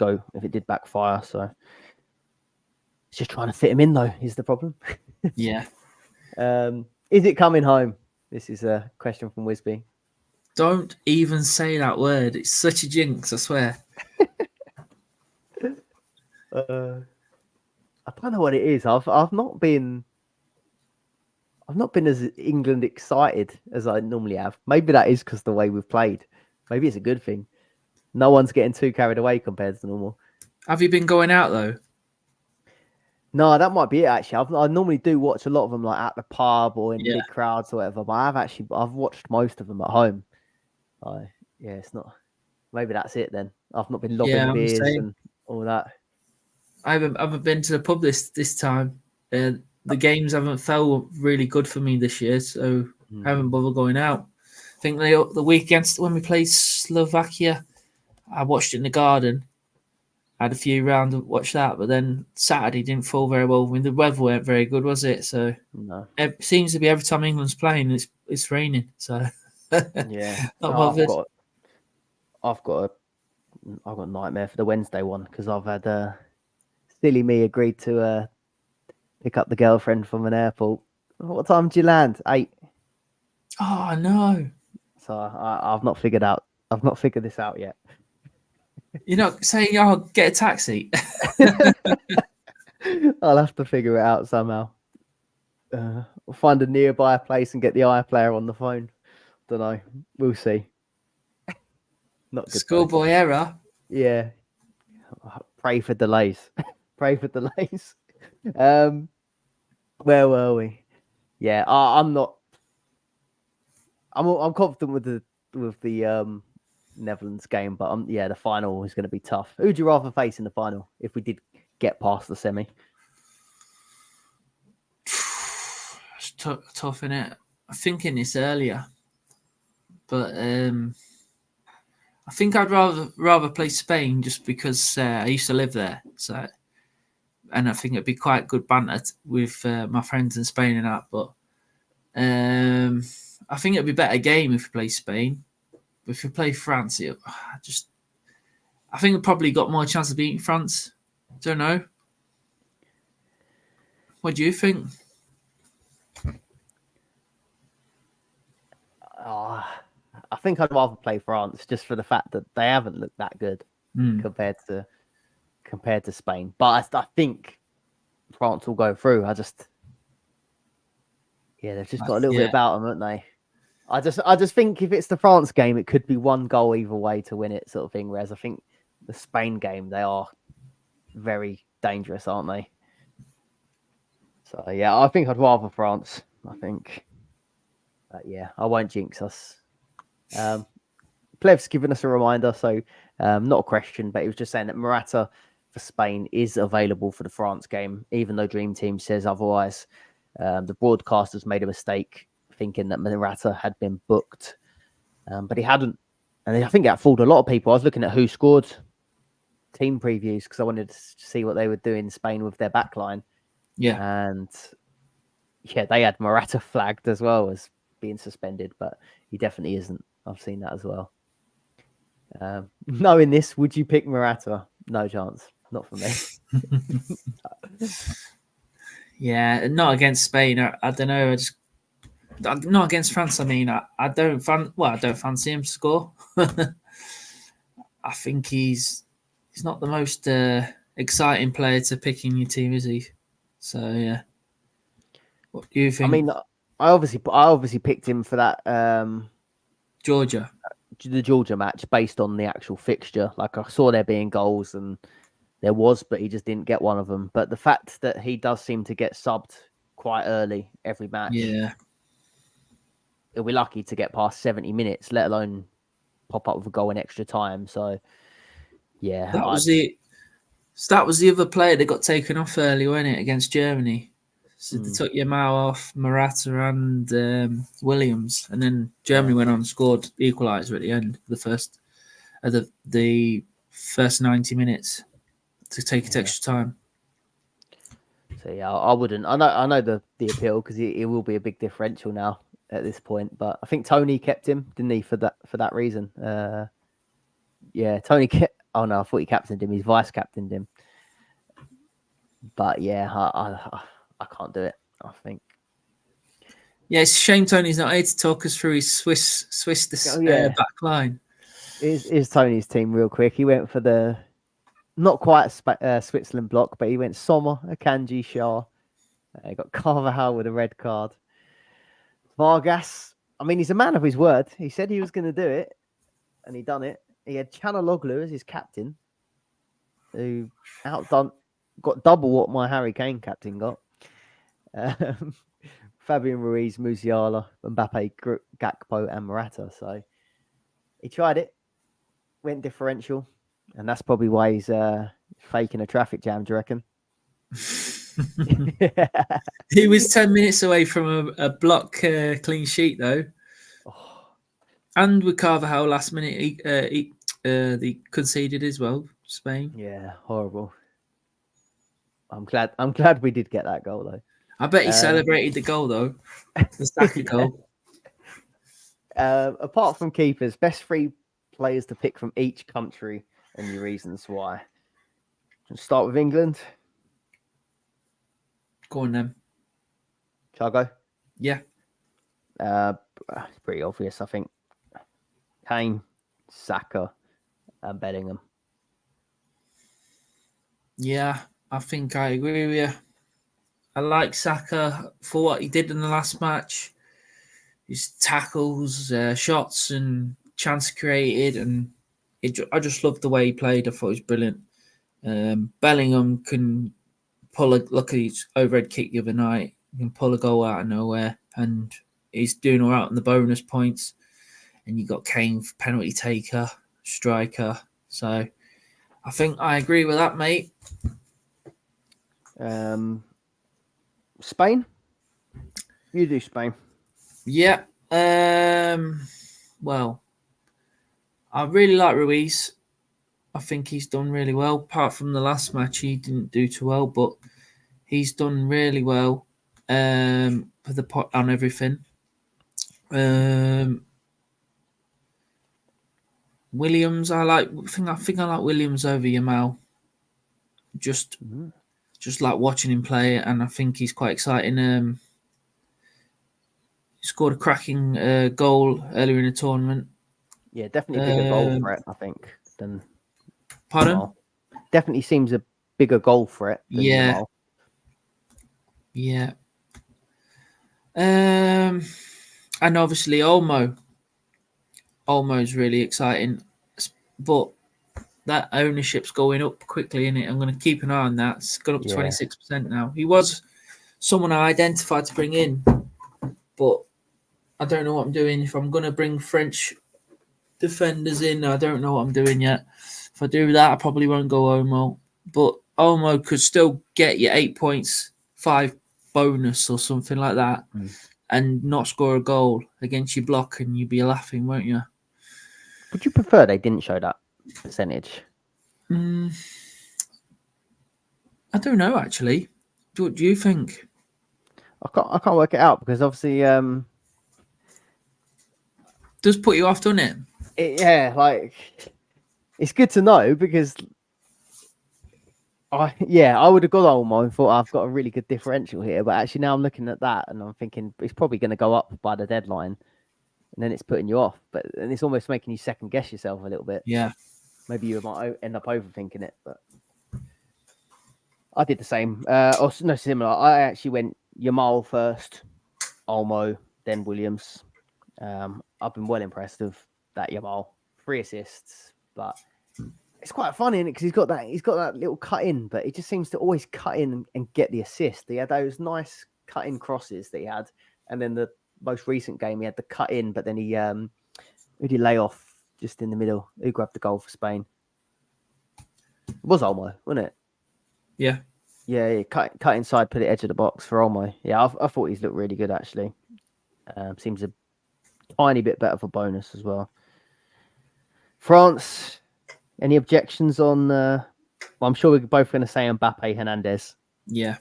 backfire. So it's just trying to fit him in, though, is the problem. Yeah. Is it coming home? This is a question from Wisby. Don't even say that word. It's such a jinx, I swear. I don't know what it is. I've not been as England excited as I normally have. Maybe that is because the way we've played. Maybe it's a good thing. No one's getting too carried away compared to normal. Have you been going out though? No, that might be it. Actually, I normally do watch a lot of them like at the pub or in big crowds or whatever. But I've watched most of them at home. It's not. Maybe that's it then. I've not been lobbing beers and all that. I haven't been to the pub this time. The games haven't felt really good for me this year, so I haven't bothered going out. I think the week against when we played Slovakia, I watched it in the garden. I had a few rounds and watched that, but then Saturday didn't fall very well. I mean, the weather weren't very good, was it? So no. It seems to be every time England's playing, it's raining. So yeah, I've got a nightmare for the Wednesday one because I've had silly me agreed to pick up the girlfriend from an airport. What time do you land? 8. Oh no! So I've not figured this out yet. You're not saying, "Oh, get a taxi." I'll have to figure it out somehow. We'll find a nearby place and get the iPlayer on the phone. Don't know. We'll see. Not good. Schoolboy error. Yeah. Pray for delays. Pray for delays. Where were we? Yeah, I'm confident with the Netherlands game, but the final is going to be tough. Who'd you rather face in the final if we did get past the semi? It's tough, innit? I'm thinking this earlier, but I think I'd rather play Spain just because I used to live there. So, and I think it'd be quite good banter with my friends in Spain and that. But I think it'd be a better game if we play Spain. But if we play France, I think we probably got more chance of beating France. Don't know. What do you think? I think I'd rather play France just for the fact that they haven't looked that good compared to Spain. But I think France will go through. They've just got a little bit about them, haven't they? I just think if it's the France game, it could be one goal either way to win it, sort of thing. Whereas I think the Spain game, they are very dangerous, aren't they? So yeah, I think I'd rather France. I think, but yeah, I won't jinx us. Plev's given us a reminder, so not a question, but he was just saying that Morata for Spain is available for the France game, even though Dream Team says otherwise. The broadcasters made a mistake thinking that Morata had been booked, but he hadn't. And I think that fooled a lot of people. I was looking at who scored team previews because I wanted to see what they would do in Spain with their backline. Yeah. And they had Morata flagged as well as being suspended, but he definitely isn't. I've seen that as well. Knowing this, would you pick Morata? No chance. Not for me. Yeah, not against Spain. I don't know. Not against France. I mean, I don't fancy him to score. I think he's not the most exciting player to pick in your team, is he? So yeah. What do you think? I mean, I obviously picked him for that the Georgia match based on the actual fixture. Like I saw there being goals and there was, but he just didn't get one of them. But the fact that he does seem to get subbed quite early every match. Yeah. He'll be lucky to get past 70 minutes, let alone pop up with a goal in extra time. So, yeah. That was the other player that got taken off early, wasn't it, against Germany? So they took Yamal off, Morata and Williams, and then Germany went on and scored the equaliser at the end of the first 90 minutes to take it extra time. So yeah, I wouldn't. I know the appeal because it will be a big differential now at this point. But I think Tony kept him, didn't he, for that reason? Yeah, Tony kept. Oh no, I thought he captained him. He's vice captained him. But yeah, I can't do it. I think. Yeah, it's a shame Tony's not here to talk us through his Swiss back line. Is Tony's team real quick? He went for the not quite Switzerland block, but he went Sommer, Akanji, Shah. He got Carvajal with a red card. Vargas, I mean, he's a man of his word. He said he was going to do it, and he done it. He had Chanaloglu as his captain, who got double what my Harry Kane captain got. Fabian Ruiz, Musiala, Mbappe, Gakpo, and Morata. So he tried it, went differential, and that's probably why he's faking a traffic jam, do you reckon? He was 10 minutes away from a block clean sheet, though. Oh. And with Carvajal last minute, they conceded as well, Spain. Yeah, horrible. I'm glad we did get that goal, though. I bet he celebrated the goal, though. The Saka goal. Apart from keepers, best 3 players to pick from each country and your reasons why. Let's start with England. Go on, then. Shall I go? Yeah. It's pretty obvious, I think. Kane, Saka, and Bellingham. Yeah, I think I agree with you. I like Saka for what he did in the last match. His tackles, shots, and chance created, and I just loved the way he played. I thought he was brilliant. Bellingham can look at his overhead kick the other night. He can pull a goal out of nowhere, and he's doing all right on the bonus points. And you got Kane, penalty taker, striker. So I think I agree with that, mate. Spain? You do Spain. Yeah. Well, I really like Ruiz. I think he's done really well. Apart from the last match, he didn't do too well, but he's done really well for the pot on everything. Williams, I think I like Williams over Yamal. Just like watching him play, and I think he's quite exciting. He scored a cracking goal earlier in the tournament. Yeah, definitely bigger goal threat, I think, than Pardon? Yamal. Definitely seems a bigger goal threat than Yamal. Yeah. And obviously Olmo. Olmo's really exciting, but that ownership's going up quickly, innit? I'm going to keep an eye on that. It's gone up 26% now. He was someone I identified to bring in, but I don't know what I'm doing. If I'm going to bring French defenders in, I don't know what I'm doing yet. If I do that, I probably won't go Olmo. But Olmo could still get you 8 points, 5 bonus or something like that, and not score a goal against your block, and you'd be laughing, won't you? Would you prefer they didn't show that percentage? I don't know, actually. What do you think? I can't work it out because obviously does put you off, doesn't it? Like it's good to know because I would have got Olmo and thought I've got a really good differential here, but actually now I'm looking at that and I'm thinking it's probably going to go up by the deadline, and then it's putting you off. And it's almost making you second guess yourself a little bit. Yeah, maybe you might end up overthinking it, but I did the same. Or no, similar. I actually went Yamal first, Olmo, then Williams. I've been well impressed with that Yamal. 3 assists, but it's quite funny, isn't it? Because he's got that little cut in, but he just seems to always cut in and get the assist. He had those nice cut in crosses that he had, and then the most recent game he had the cut in, but then who did he lay off just in the middle? Who grabbed the goal for Spain? It was Olmo, wasn't it? Yeah. Yeah, cut inside, put it edge of the box for Olmo. Yeah, I thought he's looked really good actually. Seems a tiny bit better for bonus as well. France, any objections on? Well, I'm sure we're both going to say Mbappe Hernandez. Yeah.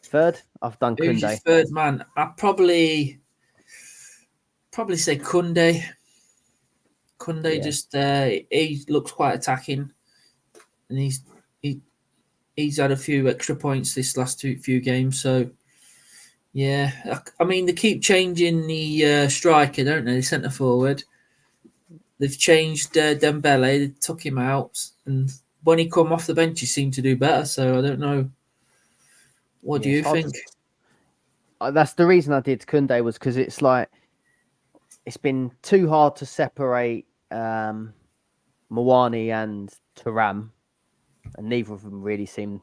Third, I've done Who's your Koundé. third man? I'd probably say Kunde. Kunde Yeah. just he looks quite attacking, and he's had a few extra points this last few games. So yeah, I mean they keep changing the striker, don't they? The centre forward. They've changed Dembele. They took him out, and when he come off the bench, he seemed to do better. So I don't know. What do Yeah, it's you hard think? that's the reason I did Koundé was because it's like it's been too hard to separate Mawani and Thuram, and neither of them really seem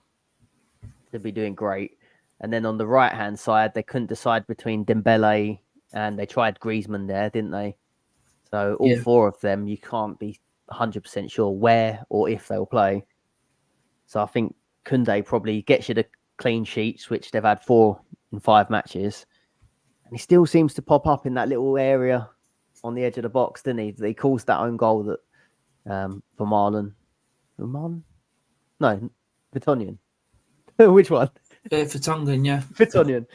to be doing great. And then on the right hand side, they couldn't decide between Dembele and they tried Griezmann there, didn't they? So all Yeah, four of them, you can't be 100% sure where or if they'll play. So I think Koundé probably gets you the clean sheets, which they've had 4 in 5 matches. And he still seems to pop up in that little area on the edge of the box, didn't he? He caused that own goal that for Marlon. Marlon? No, Vitonian. Which one? for Tongan, yeah. Vitonian.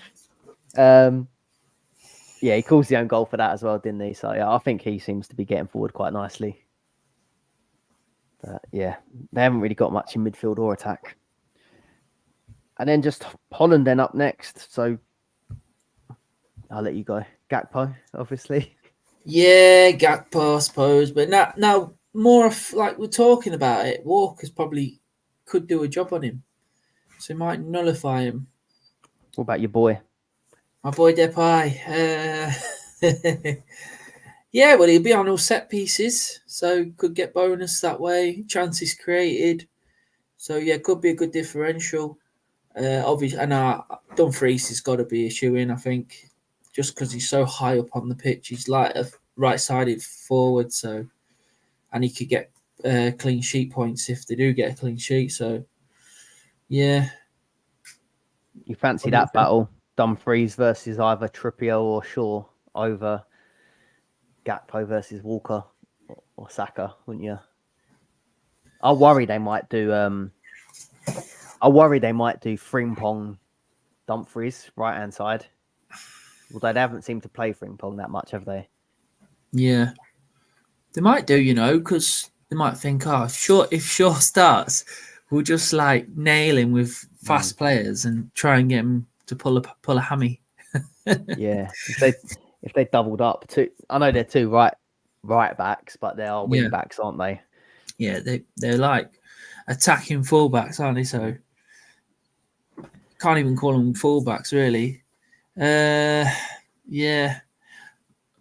Yeah, he calls the own goal for that as well, didn't he? So yeah, I think he seems to be getting forward quite nicely. But yeah, they haven't really got much in midfield or attack. And then just Holland then up next. So I'll let you go. Gakpo, obviously. Yeah, Gakpo, I suppose. But now more of, like we're talking about it, Walker's probably could do a job on him. So he might nullify him. What about your boy? My boy Depay. Yeah, well, he'll be on all set pieces. So could get bonus that way. Chances created. So yeah, could be a good differential. Obviously, and Dumfries has got to be a shoe in, I think, just because he's so high up on the pitch. He's like a right-sided forward, so and he could get clean sheet points if they do get a clean sheet. So yeah, You fancy what do you that think? battle? Dumfries versus either Trippier or Shaw over Gakpo versus Walker or Saka, wouldn't you? I worry they might do Frimpong Dumfries right hand side. Although they haven't seemed to play Frimpong that much, have they? Yeah, they might do, because they might think, oh, if Shaw starts, we'll just like nail him with fast players and try and get him to pull a hammy. Yeah. If they doubled up I know they're two right backs, but they are wing Yeah, backs, aren't they? yeah, they're like attacking fullbacks, aren't they? So can't even call them fullbacks really. Yeah.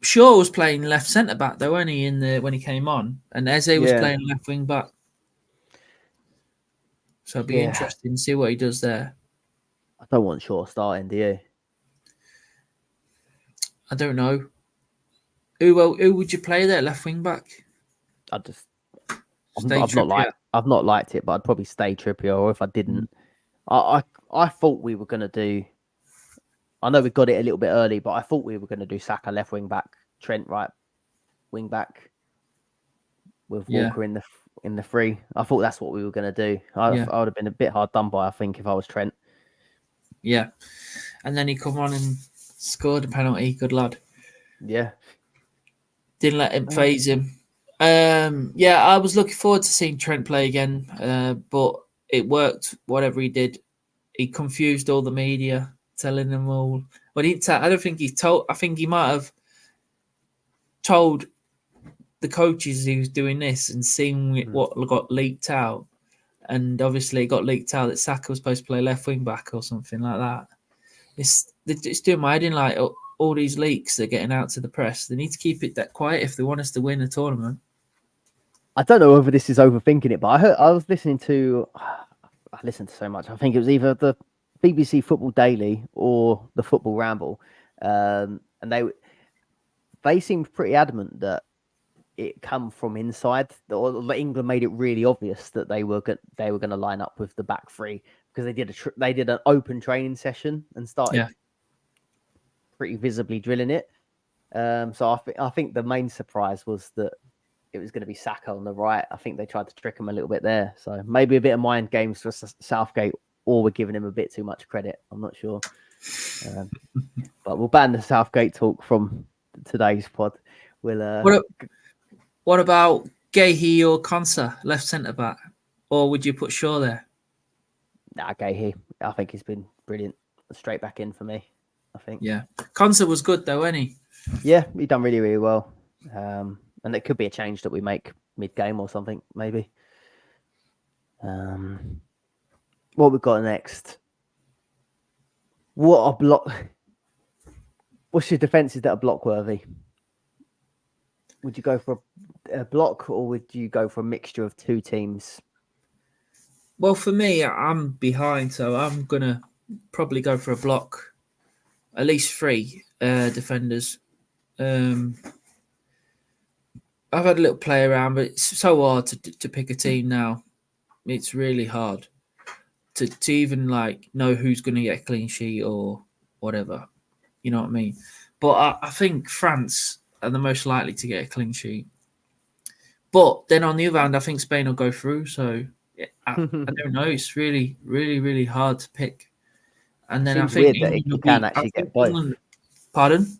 Shaw was playing left centre back though, weren't he? When he came on, and Eze was Yeah. playing left wing back. So it'll be Yeah. interesting to see what he does there. I don't want Shaw starting, do you? I don't know who would you play there left wing back? I just Stay Trippier. I've not liked it, but I'd probably stay Trippier. Or if I didn't, I thought we were gonna do. I know we got it a little bit early, but I thought we were gonna do Saka left wing back, Trent right wing back, with Yeah, Walker in the free. I thought that's what we were gonna do. I yeah, would have been a bit hard done by, I think, if I was Trent. yeah. And then he come on and scored a penalty. Good lad. Yeah, Didn't let him phase him. Yeah, I was looking forward to seeing Trent play again, but it worked. Whatever he did, he confused all the media, telling them all. Well, I don't think he told. I think he might have told the coaches he was doing this and seeing what got leaked out. And obviously, it got leaked out that Saka was supposed to play left wing back or something like that. It's doing my head in, like all these leaks they're getting out to the press. They need to keep it that quiet if they want us to win a tournament. I don't know whether this is overthinking it, but I was listening to. I listened to so much. I think it was either the BBC Football Daily or the Football Ramble, and they seemed pretty adamant that it come from inside. Or England made it really obvious that they were going to line up with the back three because they did an open training session and started pretty visibly drilling it. So I think the main surprise was that it was going to be Saka on the right. I think they tried to trick him a little bit there. So maybe a bit of mind games for Southgate, or we're giving him a bit too much credit. I'm not sure. But we'll ban the Southgate talk from today's pod. What about Gahey or Konsa, left centre back? Or would you put Shaw there? Nah, Gahey. I think he's been brilliant. Straight back in for me, I think. Yeah. Konsa was good though, wasn't he? Yeah, he done really, really well. And it could be a change that we make mid-game or something, maybe. What we got next? What a block! What's your defences that are block worthy? Would you go for a block, or would you go for a mixture of two teams? Well, for me, I'm behind, so I'm gonna probably go for a block. At least 3 defenders. I've had a little play around, but it's so hard to pick a team now. It's really hard to even like know who's going to get a clean sheet or whatever. You know what I mean? But I think France are the most likely to get a clean sheet. But then on the other hand, I think Spain will go through. So I don't know. It's really, really, really hard to pick. And then Seems I think weird that you can actually get both. Pardon?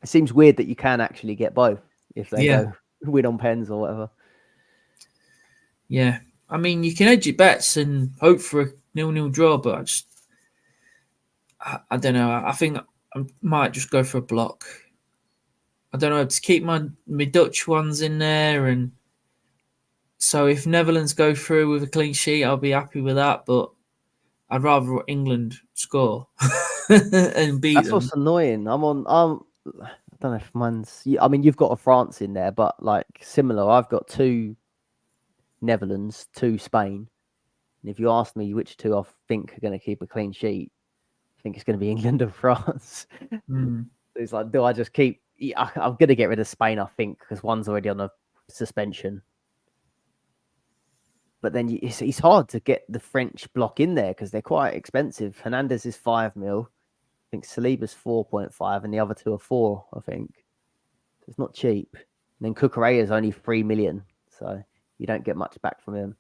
It seems weird that you can actually get both if they go win on pens or whatever. Yeah. I mean, you can edge your bets and hope for a 0-0 draw, but I don't know. I think I might just go for a block. I don't know, to keep my Dutch ones in there. And so if Netherlands go through with a clean sheet, I'll be happy with that. But I'd rather England score and beat That's them. what's annoying. I don't know if mine's. I mean, you've got a France in there, but like similar. I've got 2 Netherlands, 2 Spain. And if you ask me which 2 I think are going to keep a clean sheet, I think it's going to be England and France. It's like, do I just keep? I'm going to get rid of Spain, I think, because one's already on a suspension. But then it's hard to get the French block in there because they're quite expensive. Hernandez is 5 mil. I think Saliba's 4.5, and the other 2 are 4, I think. It's not cheap. And then Cucurella is only 3 million, so you don't get much back from him.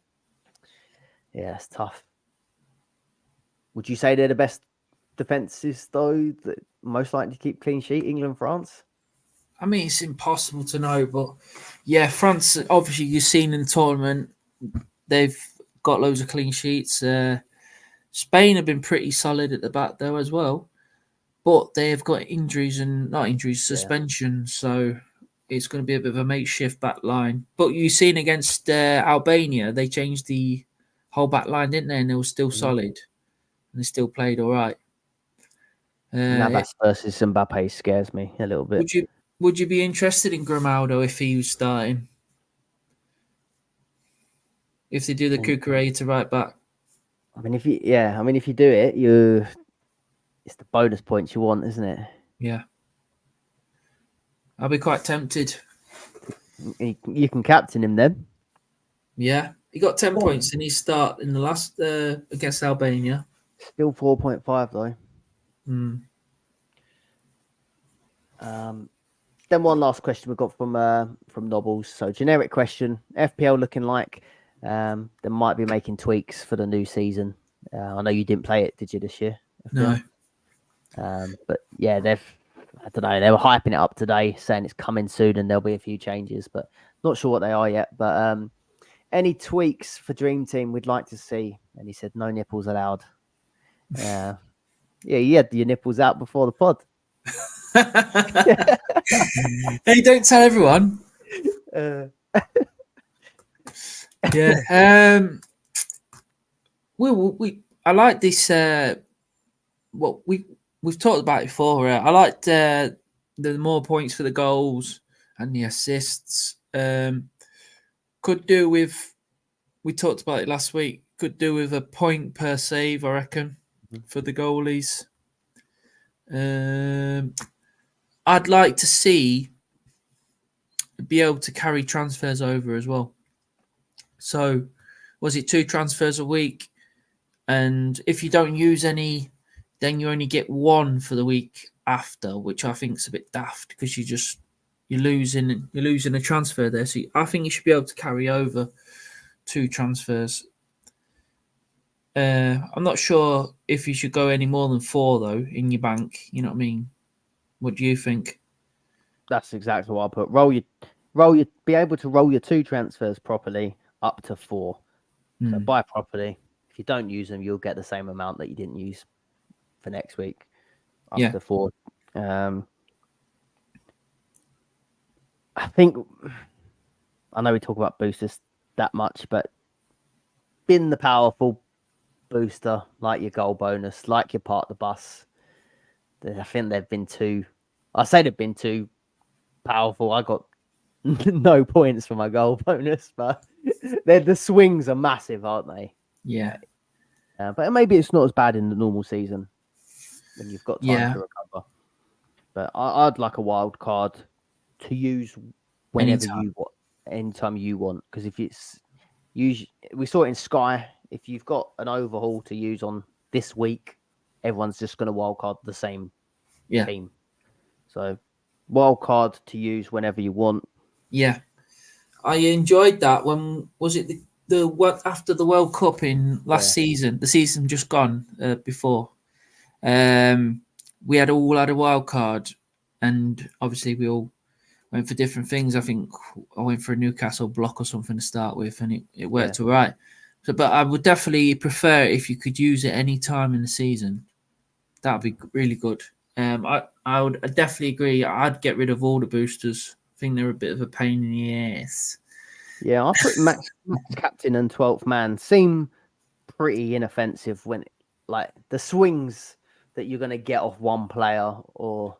Yeah, it's tough. Would you say they're the best defenses, though, that most likely to keep clean sheet, England, France? I mean, it's impossible to know, but yeah, France, obviously, you've seen in the tournament, they've got loads of clean sheets. Spain have been pretty solid at the back, though, as well. But they have got suspension. So it's going to be a bit of a makeshift back line. But you've seen against Albania, they changed the whole back line, didn't they? And they were still solid. And they still played all right. Navas versus Mbappe scares me a little bit. Would you be interested in Grimaldo if he was starting? If they do the Cucurella to right back? I mean, if you do it, it's the bonus points you want, isn't it? Yeah. I'll be quite tempted. You can captain him then. Yeah. He got 10 points in his start in the last against Albania. Still 4.5 though. Then one last question we got from Nobbles. So generic question: FPL looking like they might be making tweaks for the new season. I know you didn't play it, did you, this year? FPL? No. But yeah, I don't know. They were hyping it up today, saying it's coming soon and there'll be a few changes, but not sure what they are yet. But any tweaks for Dream Team we'd like to see? And he said no nipples allowed. Yeah, you had your nipples out before the pod. Hey, don't tell everyone. Yeah. I like this. We've talked about it before. I liked the more points for the goals and the assists. Could do with. We talked about it last week. Could do with a point per save, I reckon, for the goalies. I'd like to be able to carry transfers over as well. So, was it 2 transfers a week? and if you don't use any, then you only get one for the week after, which I think is a bit daft because you're losing a transfer there. So I think you should be able to carry over 2 transfers. I'm not sure if you should go any more than 4 though in your bank. You know what I mean? What do you think? That's exactly what I put. Be able to roll your 2 transfers properly up to 4. So buy properly. If you don't use them, you'll get the same amount that you didn't use for next week up to 4. I think I know we talk about boosters that much, but being the powerful booster, like your goal bonus, like your part of the bus, I think they've been too. I say they've been too powerful. I got no points for my goal bonus, but the swings are massive, aren't they? Yeah. But maybe it's not as bad in the normal season when you've got time to recover. But I'd like a wild card to use whenever anytime you want. Because if it's we saw it in Sky. If you've got an overhaul to use on this week, everyone's just going to wild card the same team. So wild card to use whenever you want. Yeah, I enjoyed that. When was it the after the World Cup in last season? The season just gone before. We all had a wild card, and obviously we all went for different things. I think I went for a Newcastle block or something to start with, and it worked all right. So, but I would definitely prefer if you could use it any time in the season. That'd be really good. I would definitely agree. I'd get rid of all the boosters. I think they're a bit of a pain in the ass. Yeah, I thought Max captain and 12th man seem pretty inoffensive when, like, the swings that you're going to get off one player or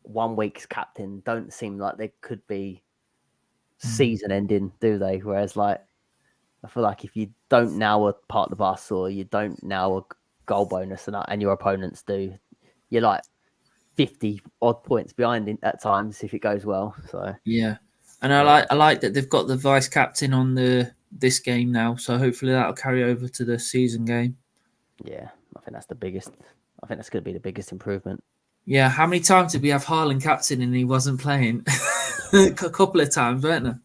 1 week's captain don't seem like they could be season ending, do they? Whereas, like, I feel like if you don't nail a part of the bus or you don't nail a goal bonus and your opponents do, you're like 50 odd points behind at times if it goes well. So yeah, and I like that they've got the vice captain on this game now. So hopefully that'll carry over to the season game. Yeah, I think that's the biggest. I think that's going to be the biggest improvement. Yeah, how many times did we have Haaland captain and he wasn't playing? A couple of times, weren't there?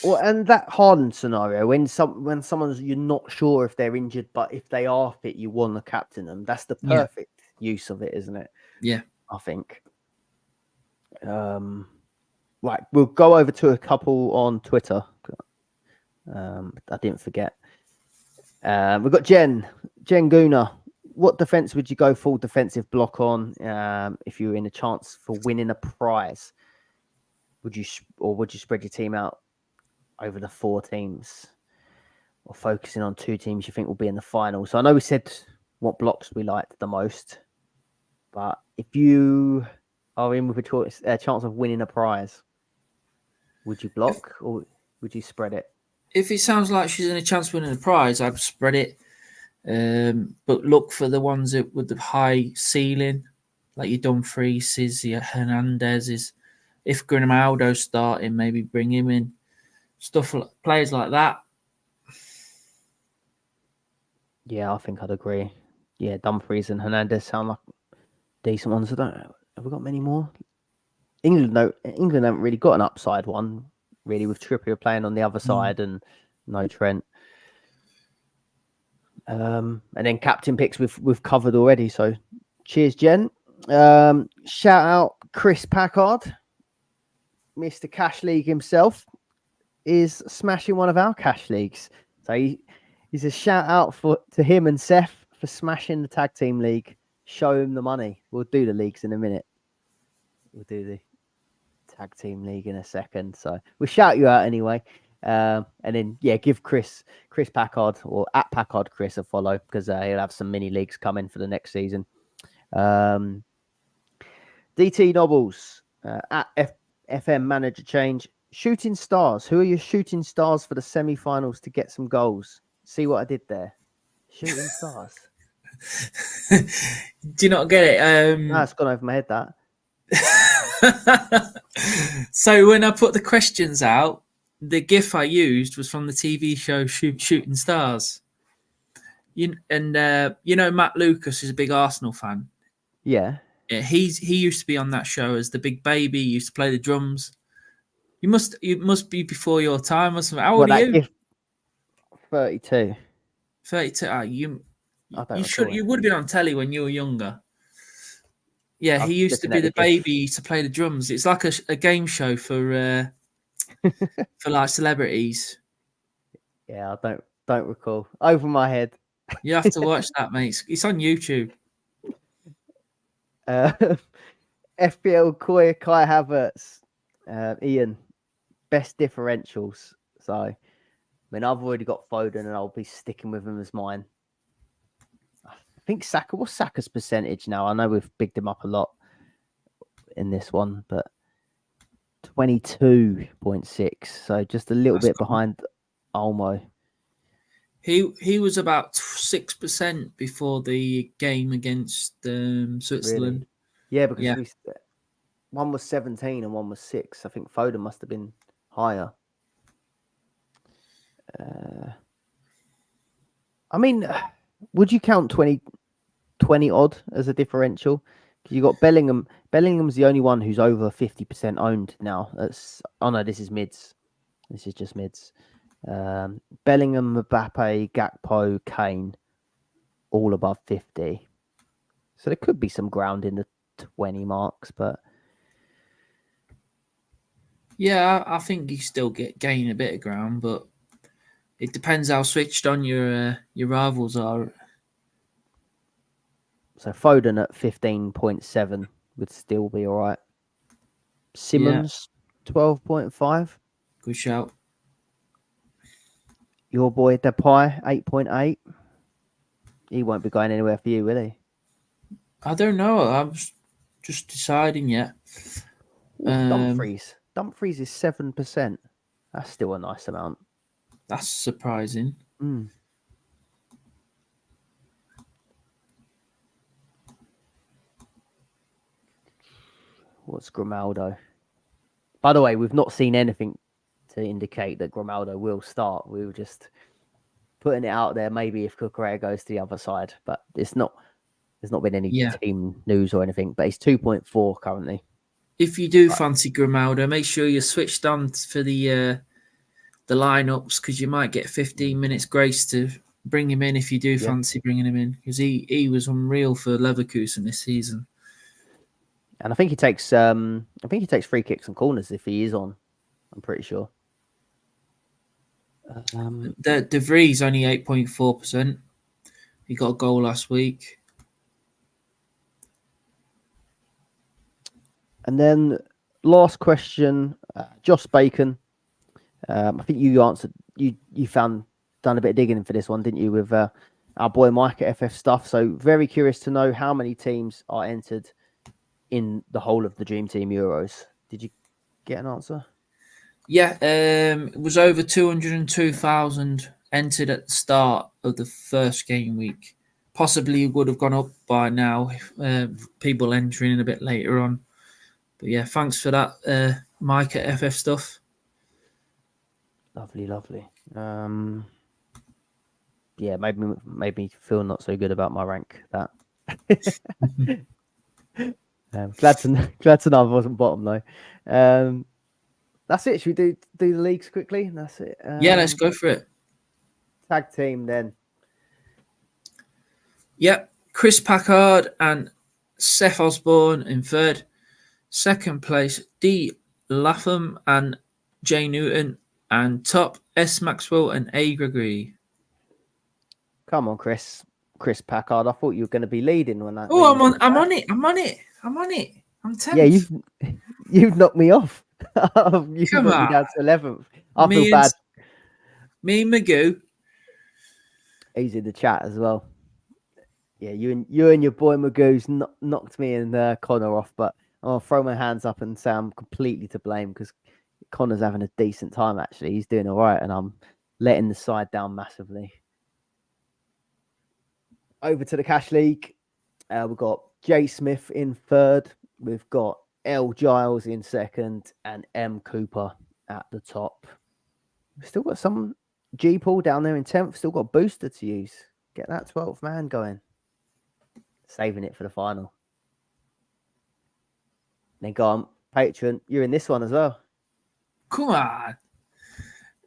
Well, and that Haaland scenario, when someone's you're not sure if they're injured, but if they are fit, you want to captain them. That's the perfect use of it, isn't it? Yeah, I think. Right, we'll go over to a couple on Twitter. I didn't forget. We've got Jen Guna. What defense would you go full defensive block on if you were in a chance for winning a prize? Would you spread your team out over the 4 teams, or focusing on 2 teams you think will be in the final? So I know we said what blocks we liked the most, but if you are in with a chance of winning a prize, would you block or would you spread it? If it sounds like she's in a chance of winning a prize, I'd spread it. But look for the ones with the high ceiling, like your Dumfries, your Hernandez's. If Grimaldo's starting, maybe bring him in. Players like that. Yeah, I think I'd agree. Yeah, Dumfries and Hernandez sound like decent ones. I don't know. Have we got many more? England haven't really got an upside one, really, with Trippier playing on the other side and no Trent. And then captain picks we've covered already. So cheers, Jen. Shout out Chris Packard, Mr. Cash League himself, is smashing one of our cash leagues. So he's a shout out to him and Seth for smashing the tag team league. Show him the money. We'll do the leagues in a minute. We'll do the tag team league in a second. So we'll shout you out anyway. And then give Chris Packard or at Packard Chris a follow, because he'll have some mini leagues coming for the next season. DT Nobbles at FM Manager Change. Shooting stars. Who are your shooting stars for the semi-finals to get some goals? See what I did there? Shooting stars. Do you not get it? No, it's gone over my head, that. So when I put the questions out, the GIF I used was from the TV show Shooting Stars. Matt Lucas is a big Arsenal fan. Yeah. Yeah, he used to be on that show as the big baby. He used to play the drums. You must be before your time or something. How old are you? 32. 32. I don't recall it. You would have been on telly when you were younger. Yeah, I'm he just used to looking be at the the baby. He used to play the drums. It's like a game show for like celebrities. Yeah, I don't recall. Over my head. You have to watch that, mate. It's on YouTube. FPL Kai Havertz, Ian, best differentials. So, I mean, I've already got Foden, and I'll be sticking with him as mine. I think Saka. What's Saka's percentage now? I know we've bigged him up a lot in this one, but 22.6. So just a little bit behind Olmo. He was about 6% before the game against Switzerland. Really? Yeah, because one was 17 and one was 6. I think Foden must have been higher. I mean, would you count 20 odd as a differential? Because you got Bellingham. Bellingham's the only one who's over 50% owned now. No, this is mids. This is just mids. Bellingham, Mbappe, Gakpo, Kane, all above 50. So there could be some ground in the 20 marks, but yeah, I think you still gain a bit of ground, but it depends how switched on your rivals are. So Foden at 15.7 would still be all right. Simmons, 12.5. Good shout. Your boy Depay, 8.8. He won't be going anywhere for you, will he? I don't know. I'm just deciding yet. Dumfries. Dumfries is 7%. That's still a nice amount. That's surprising. What's Grimaldo? By the way, we've not seen anything to indicate that Grimaldo will start. We were just putting it out there. Maybe if Cucurella goes to the other side, but there's not been any team news or anything. But he's 2.4 currently. If you do fancy Grimaldo, make sure you're switched on for the lineups, because you might get 15 minutes grace to bring him in if you do fancy bringing him in, because he was unreal for Leverkusen this season. And I think he takes free kicks and corners if he is on. I'm pretty sure. De Vries only 8.4%. He got a goal last week. And then last question, Josh Bacon. I think you answered. You done a bit of digging for this one, didn't you, with our boy Mike at FF Stuff? So very curious to know how many teams are entered in the whole of the Dream Team Euros. Did you get an answer? Yeah, it was over 202,000 entered at the start of the first game week. Possibly would have gone up by now. People entering in a bit later on. But yeah, thanks for that, Mike at FF Stuff. Lovely. Yeah, made me feel not so good about my rank. That glad to know I wasn't bottom though. That's it. Should we do the leagues quickly? That's it. Yeah, let's go for it. Tag team then. Yep, Chris Packard and Seth Osborne in third. Second place, D. Latham and Jay Newton. And top, S. Maxwell and A. Gregory. Come on, Chris Packard. I thought you were going to be leading when that. Oh, I'm on it. I'm 10th. Yeah, you've knocked me off. You Come knocked on. me down to 11th. I feel bad. Me and Magoo. He's in the chat as well. Yeah, you and your boy Magoo's knocked me and Connor off, but I'll throw my hands up and say I'm completely to blame because Connor's having a decent time, actually. He's doing all right, and I'm letting the side down massively. Over to the Cash League. We've got Jay Smith in third. We've got L Giles in second and M Cooper at the top. We've still got some G Paul down there in 10th. Still got Booster to use. Get that 12th man going. Saving it for the final. Then go on, Patron. You're in this one as well. Come on.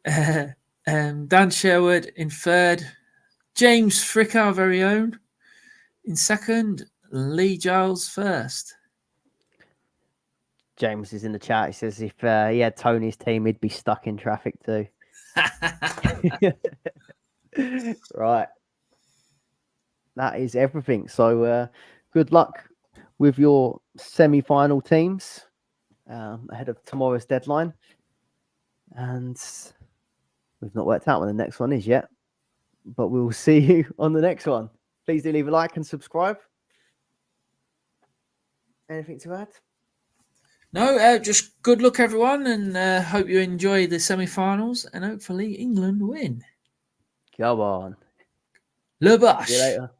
Dan Sherwood in third. James Frick, our very own, in second. Lee Giles first. James is in the chat. He says if he had Tony's team, he'd be stuck in traffic too. Right. That is everything. So good luck with your semi-final teams ahead of tomorrow's deadline. And we've not worked out when the next one is yet, but we'll see you on the next one. Please do leave a like and subscribe. Anything to add? No, just good luck, everyone, and hope you enjoy the semi-finals, and hopefully England win. Go on. Le Bosch. See you later.